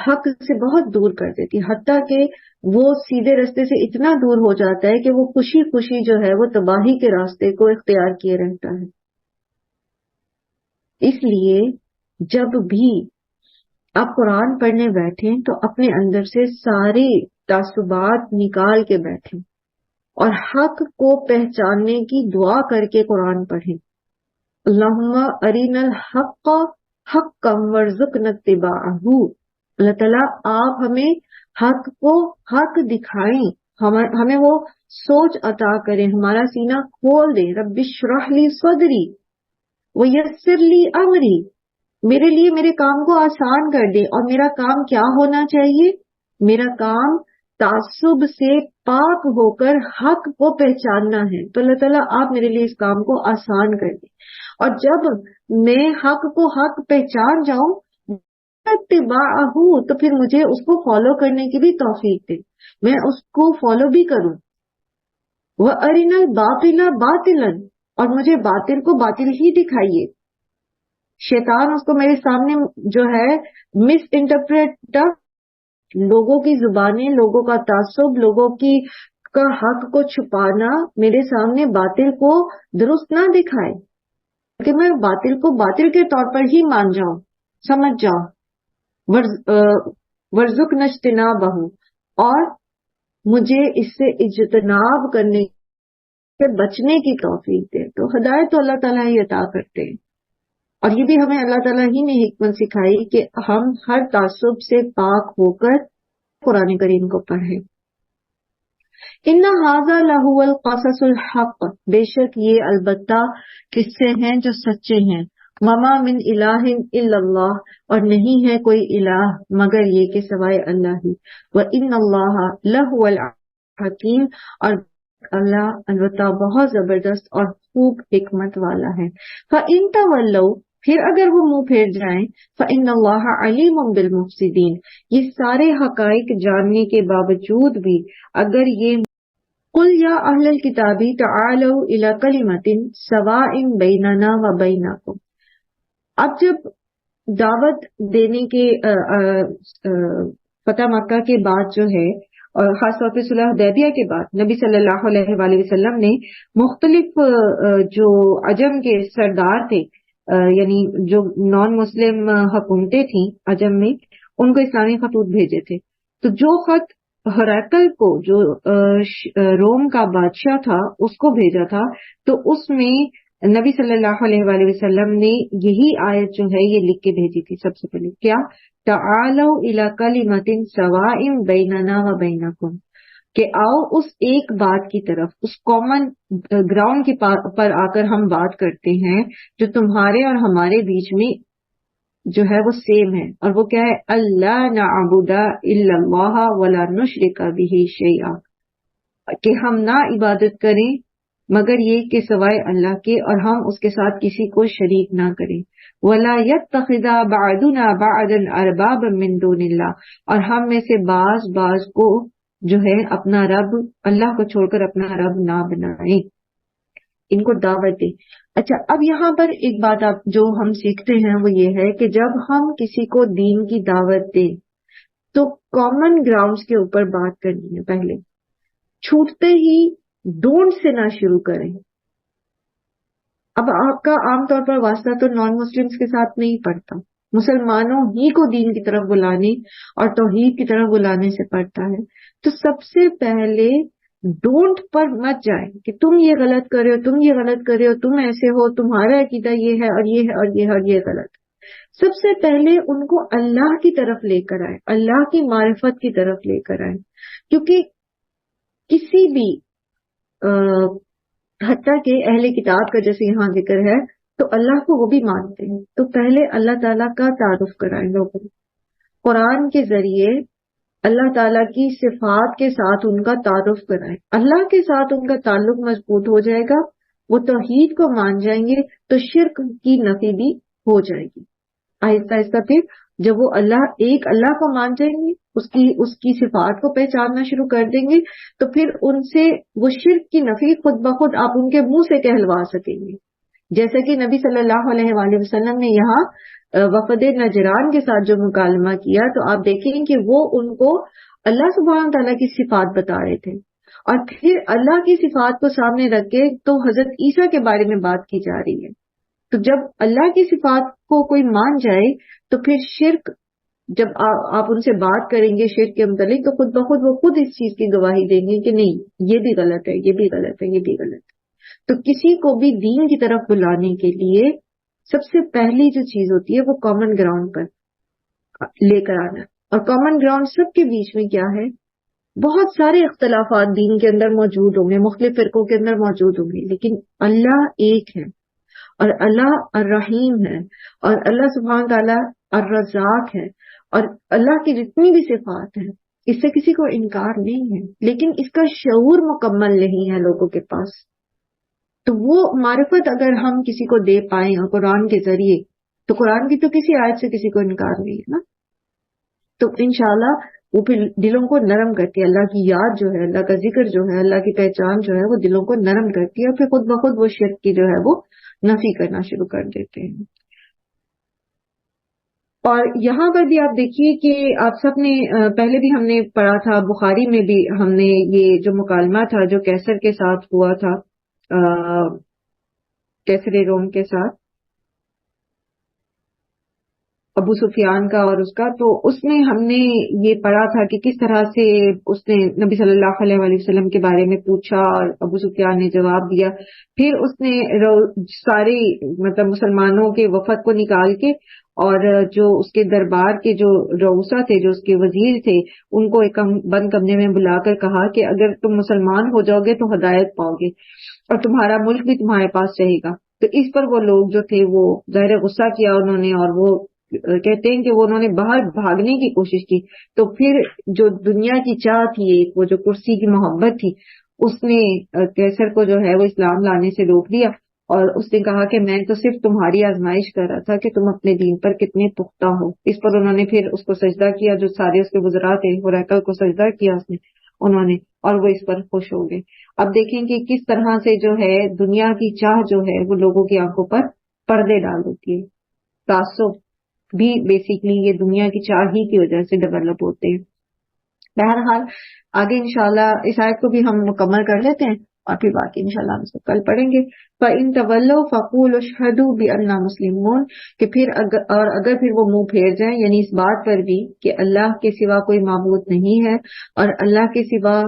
حق سے بہت دور کر دیتی، حتیٰ کہ وہ سیدھے راستے سے اتنا دور ہو جاتا ہے کہ وہ خوشی خوشی جو ہے وہ تباہی کے راستے کو اختیار کیے رہتا ہے. اس لیے جب بھی آپ قرآن پڑھنے بیٹھیں تو اپنے اندر سے سارے تعصبات نکال کے بیٹھیں اور حق کو پہچاننے کی دعا کر کے قرآن پڑھیں. اللہم ارنا الحق حقا وارزقنا اتباعہ. اللہ تعالیٰ آپ ہمیں حق کو حق دکھائیں، ہمیں وہ سوچ عطا کریں، ہمارا سینہ کھول دیں. رب اشرح لی صدری ویسر لی امری، میرے لیے میرے کام کو آسان کر دے. اور میرا کام کیا ہونا چاہیے؟ میرا کام تعصب سے پاک ہو کر حق کو پہچاننا ہے تو اللہ تعالیٰ آپ میرے لیے اس کام کو آسان کر دیں. اور جب میں حق کو حق پہچان جاؤں اتباع ہوں تو پھر مجھے اس کو فالو کرنے کی بھی توفیق دے, میں اس کو فالو بھی کروں. وہ ارنا الباطل باطلا, اور مجھے باطل کو باطل ہی دکھائیے. شیطان اس کو میرے سامنے جو ہے مس انٹرپریٹ, لوگوں کی زبانیں, لوگوں کا تعصب, لوگوں کی کا حق کو چھپانا میرے سامنے باطل کو درست نہ دکھائے کہ میں باطل کو باطل کے طور پر ہی مان جاؤں, سمجھ جاؤں. ورزق نجتنابہ, اور مجھے اس سے اجتناب کرنے سے بچنے کی توفیق دے. تو ہدایت تو اللہ تعالیٰ ہی عطا کرتے ہیں, اور یہ بھی ہمیں اللہ تعالیٰ ہی نے حکمت سکھائی کہ ہم ہر تعصب سے پاک ہو کر قرآن کریم کو پڑھیں. ان ھذا لہو القصص الحق, بے شک یہ البتہ قصے ہیں جو سچے ہیں. وما من الہ الا اللہ, اور نہیں ہے کوئی الہ مگر یہ کہ سوائے اللہ ہی. وان اللہ لہو الحکیم, اور اللہ البتہ بہت زبردست اور خوب حکمت والا ہے. فَإِن تَوَلَّوْا, پھر اگر وہ منہ پھیر جائیں, فَإِنَّ اللَّهَ عَلِيمٌ بِالْمُفْسِدِينَ, یہ سارے حقائق جاننے کے باوجود بھی اگر یہ قُلْ يَا أَهْلَ الْكِتَابِ تَعَالَوْا إِلَى كَلِمَةٍ سَوَاءٍ بَيْنَنَا وَبَيْنَكُمْ, اب جب دعوت دینے کے فتح مکہ کے بعد جو ہے, اور خاص طور پہ صلح حدیبیہ کے بعد نبی صلی اللہ علیہ وآلہ وسلم نے مختلف جو عجم کے سردار تھے, یعنی جو نان مسلم حکومتیں تھیں عجم میں, ان کو اسلامی خطوط بھیجے تھے. تو جو خط ہرقل کو, جو روم کا بادشاہ تھا, اس کو بھیجا تھا, تو اس میں نبی صلی اللہ علیہ وآلہ وسلم نے یہی آیت جو ہے یہ لکھ کے بھیجی تھی سب سے پہلے. کیا؟ تعالوا الی کلمۃ سواء بیننا و بینکم, کہ آؤ اس ایک بات کی طرف, اس کامن گراؤنڈ کے پر آ کر ہم بات کرتے ہیں جو تمہارے اور ہمارے بیچ میں جو ہے وہ سیم ہے. اور وہ کیا ہے؟ اللہ نعبد الا اللہ ولا نشرک بہ شیئا, کہ ہم نہ عبادت کریں مگر یہ کہ سوائے اللہ کے, اور ہم اس کے ساتھ کسی کو شریک نہ کریں. وَلَا يَتَّخِذَ بَعْضُنَا بَعْضًا أَرْبَابًا مِّن دُونِ اللَّهِ, اور ہم میں سے بعض کو جو ہے اپنا رب, اللہ کو چھوڑ کر اپنا رب نہ بنائیں. ان کو دعوت دیں. اچھا, اب یہاں پر ایک بات آپ جو ہم سیکھتے ہیں وہ یہ ہے کہ جب ہم کسی کو دین کی دعوت دیں تو کامن گراؤنڈز کے اوپر بات کرنی ہے. پہلے چھوٹتے ہی ڈونٹ سے نہ شروع کریں. اب آپ کا عام طور پر واسطہ تو نان مسلمز کے ساتھ نہیں پڑتا, مسلمانوں ہی کو دین کی طرف بلانے اور توحید کی طرف بلانے سے پڑتا ہے. تو سب سے پہلے ڈونٹ پر مت جائیں کہ تم یہ غلط کر رہے ہو, تم یہ غلط کر رہے ہو, تم ایسے ہو, تمہارا عقیدہ یہ ہے اور یہ ہے اور یہ ہے اور یہ غلط. سب سے پہلے ان کو اللہ کی طرف لے کر آئے, اللہ کی معرفت کی طرف لے کر آئے. کیونکہ کسی بھی حتیٰ کہ اہل کتاب کا جیسے یہاں ذکر ہے تو اللہ کو وہ بھی مانتے ہیں, تو پہلے اللہ تعالیٰ کا تعارف کرائیں لوگوں کو. قرآن کے ذریعے اللہ تعالیٰ کی صفات کے ساتھ ان کا تعارف کرائیں. اللہ کے ساتھ ان کا تعلق مضبوط ہو جائے گا, وہ توحید کو مان جائیں گے تو شرک کی نفی بھی ہو جائے گی. آہستہ آہستہ پھر جب وہ ایک اللہ کو مان جائیں گے, اس کی صفات کو پہچاننا شروع کر دیں گے, تو پھر ان سے وہ شرک کی نفی خود بخود آپ ان کے منہ سے کہلوا سکیں گے. جیسا کہ نبی صلی اللہ علیہ وآلہ وسلم نے یہاں وفد نجران کے ساتھ جو مکالمہ کیا, تو آپ دیکھیں کہ وہ ان کو اللہ سبحانہ تعالیٰ کی صفات بتا رہے تھے, اور پھر اللہ کی صفات کو سامنے رکھ کے تو حضرت عیسیٰ کے بارے میں بات کی جا رہی ہے. تو جب اللہ کی صفات کو کوئی مان جائے تو پھر شرک, جب آپ ان سے بات کریں گے شرک کے متعلق, تو خود بخود وہ خود اس چیز کی گواہی دیں گے کہ نہیں, یہ بھی غلط ہے, یہ بھی غلط ہے, یہ بھی غلط ہے. تو کسی کو بھی دین کی طرف بلانے کے لیے سب سے پہلی جو چیز ہوتی ہے وہ کامن گراؤنڈ پر لے کر آنا. اور کامن گراؤنڈ سب کے بیچ میں کیا ہے؟ بہت سارے اختلافات دین کے اندر موجود ہوں گے, مختلف فرقوں کے اندر موجود ہوں گے, لیکن اللہ ایک ہے, اور اللہ الرحیم ہے, اور اللہ سبحانہ تعالیٰ الرزاق ہے, اور اللہ کی جتنی بھی صفات ہیں اس سے کسی کو انکار نہیں ہے، لیکن اس کا شعور مکمل نہیں ہے لوگوں کے پاس. تو وہ معرفت اگر ہم کسی کو دے پائیں اور قرآن کے ذریعے، تو قرآن کی تو کسی آیت سے کسی کو انکار نہیں ہے نا. تو انشاءاللہ وہ پھر دلوں کو نرم کرتی ہے. اللہ کی یاد جو ہے، اللہ کا ذکر جو ہے، اللہ کی پہچان جو ہے، وہ دلوں کو نرم کرتی ہے، اور پھر خود بخود وہ شرک کی جو ہے وہ نفی کرنا شروع کر دیتے ہیں. اور یہاں پر بھی آپ دیکھیے کہ آپ سب نے پہلے بھی ہم نے پڑھا تھا، بخاری میں بھی ہم نے یہ جو مکالمہ تھا جو کیسر کے ساتھ ہوا تھا، کیسر روم کے ساتھ ابو سفیان کا اور اس کا، تو اس میں ہم نے یہ پڑھا تھا کہ کس طرح سے اس نے نبی صلی اللہ علیہ وآلہ وسلم کے بارے میں پوچھا اور ابو سفیان نے جواب دیا. پھر اس نے سارے مطلب مسلمانوں کے وفد کو نکال کے اور جو اس کے دربار کے جو رؤسا تھے، جو اس کے وزیر تھے، ان کو ایک بند کمرے میں بلا کر کہا کہ اگر تم مسلمان ہو جاؤ گے تو ہدایت پاؤ گے اور تمہارا ملک بھی تمہارے پاس رہے گا. تو اس پر وہ لوگ جو تھے وہ ظاہر غصہ کیا انہوں نے، اور وہ کہتے ہیں کہ وہ انہوں نے باہر بھاگنے کی کوشش کی. تو پھر جو دنیا کی چاہ تھی، ایک وہ جو کرسی کی محبت تھی، اس نے کیسر کو جو ہے وہ اسلام لانے سے روک دیا، اور اس نے کہا کہ میں تو صرف تمہاری آزمائش کر رہا تھا کہ تم اپنے دین پر کتنے پختہ ہو. اس پر انہوں نے پھر اس کو سجدہ کیا، جو سارے اس کے وزراء تھے، ہریکل کو سجدہ کیا انہوں نے، اور وہ اس پر خوش ہو گئے. اب دیکھیں کہ کس طرح سے جو ہے دنیا کی چاہ جو ہے وہ لوگوں کی آنکھوں پر پردے ڈال دیتی ہے. تعصب بھی بیسیکلی یہ دنیا کی چاہ ہی کی وجہ سے ڈیولپ ہوتے ہیں. بہرحال آگے انشاءاللہ اس آیت کو بھی ہم مکمل کر لیتے ہیں اور پھر باقی انشاءاللہ ہم کل پڑھیں گے. فَإِن تَوَلَّوْا فَقُولُوا اشْهَدُوا بِأَنَّا مُسْلِمُونَ، کہ پھر اگر پھر وہ منہ پھیر جائیں، یعنی اس بات پر بھی کہ اللہ کے سوا کوئی معبود نہیں ہے اور اللہ کے سوا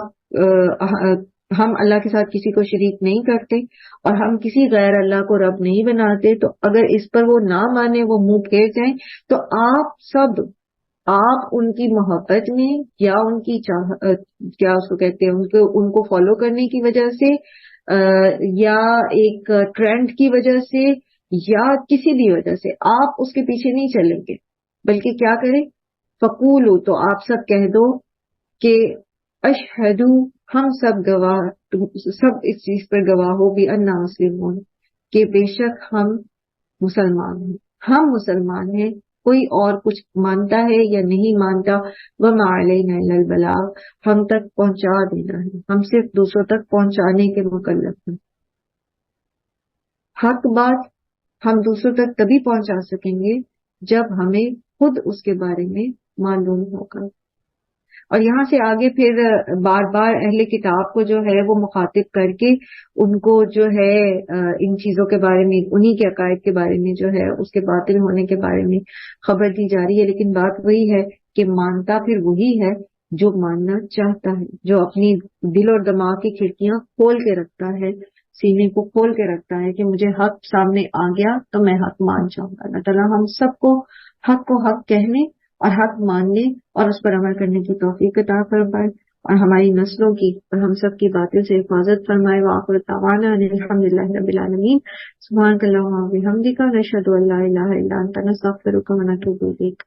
ہم اللہ کے ساتھ کسی کو شریک نہیں کرتے اور ہم کسی غیر اللہ کو رب نہیں بناتے، تو اگر اس پر وہ نہ مانے، وہ منہ پھیر جائیں، تو آپ ان کی محبت میں یا ان کی کیا اس کو کہتے ہیں، ان کو فالو کرنے کی وجہ سے یا ایک ٹرینڈ کی وجہ سے یا کسی بھی وجہ سے آپ اس کے پیچھے نہیں چلیں گے، بلکہ کیا کریں، فقولوا، تو آپ سب کہہ دو کہ اشہدو، ہم سب گواہ، سب اس چیز پر گواہ ہو بھی انا مسلمون، کہ بے شک ہم مسلمان ہیں، ہم مسلمان ہیں، کوئی اور کچھ مانتا ہے یا نہیں مانتا، وما علینا الا البلاغ، ہم تک پہنچا دینا ہے، ہم صرف دوسروں تک پہنچانے کے مکلف ہیں. حق بات ہم دوسروں تک تبھی پہنچا سکیں گے جب ہمیں خود اس کے بارے میں معلوم ہوگا. اور یہاں سے آگے پھر بار بار اہل کتاب کو جو ہے وہ مخاطب کر کے ان کو جو ہے ان چیزوں کے بارے میں، انہی کے عقائد کے بارے میں جو ہے اس کے باطل ہونے کے بارے میں خبر دی جا رہی ہے. لیکن بات وہی ہے کہ مانتا پھر وہی ہے جو ماننا چاہتا ہے، جو اپنی دل اور دماغ کی کھڑکیاں کھول کے رکھتا ہے، سینے کو کھول کے رکھتا ہے کہ مجھے حق سامنے آ گیا تو میں حق مان جاؤں گا. اللہ تعالیٰ ہم سب کو حق کہنے اور حق ماننے اور اس پر عمل کرنے کی توفیق عطا فرمائے، اور ہماری نسلوں کی اور ہم سب کی باتوں سے حفاظت فرمائے. وآخر دعوانا ان الحمدللہ رب العالمین. سبحانک اللہم و بحمدک، نشہد ان لا الہ الا انت، نستغفرک و نتوب الیک.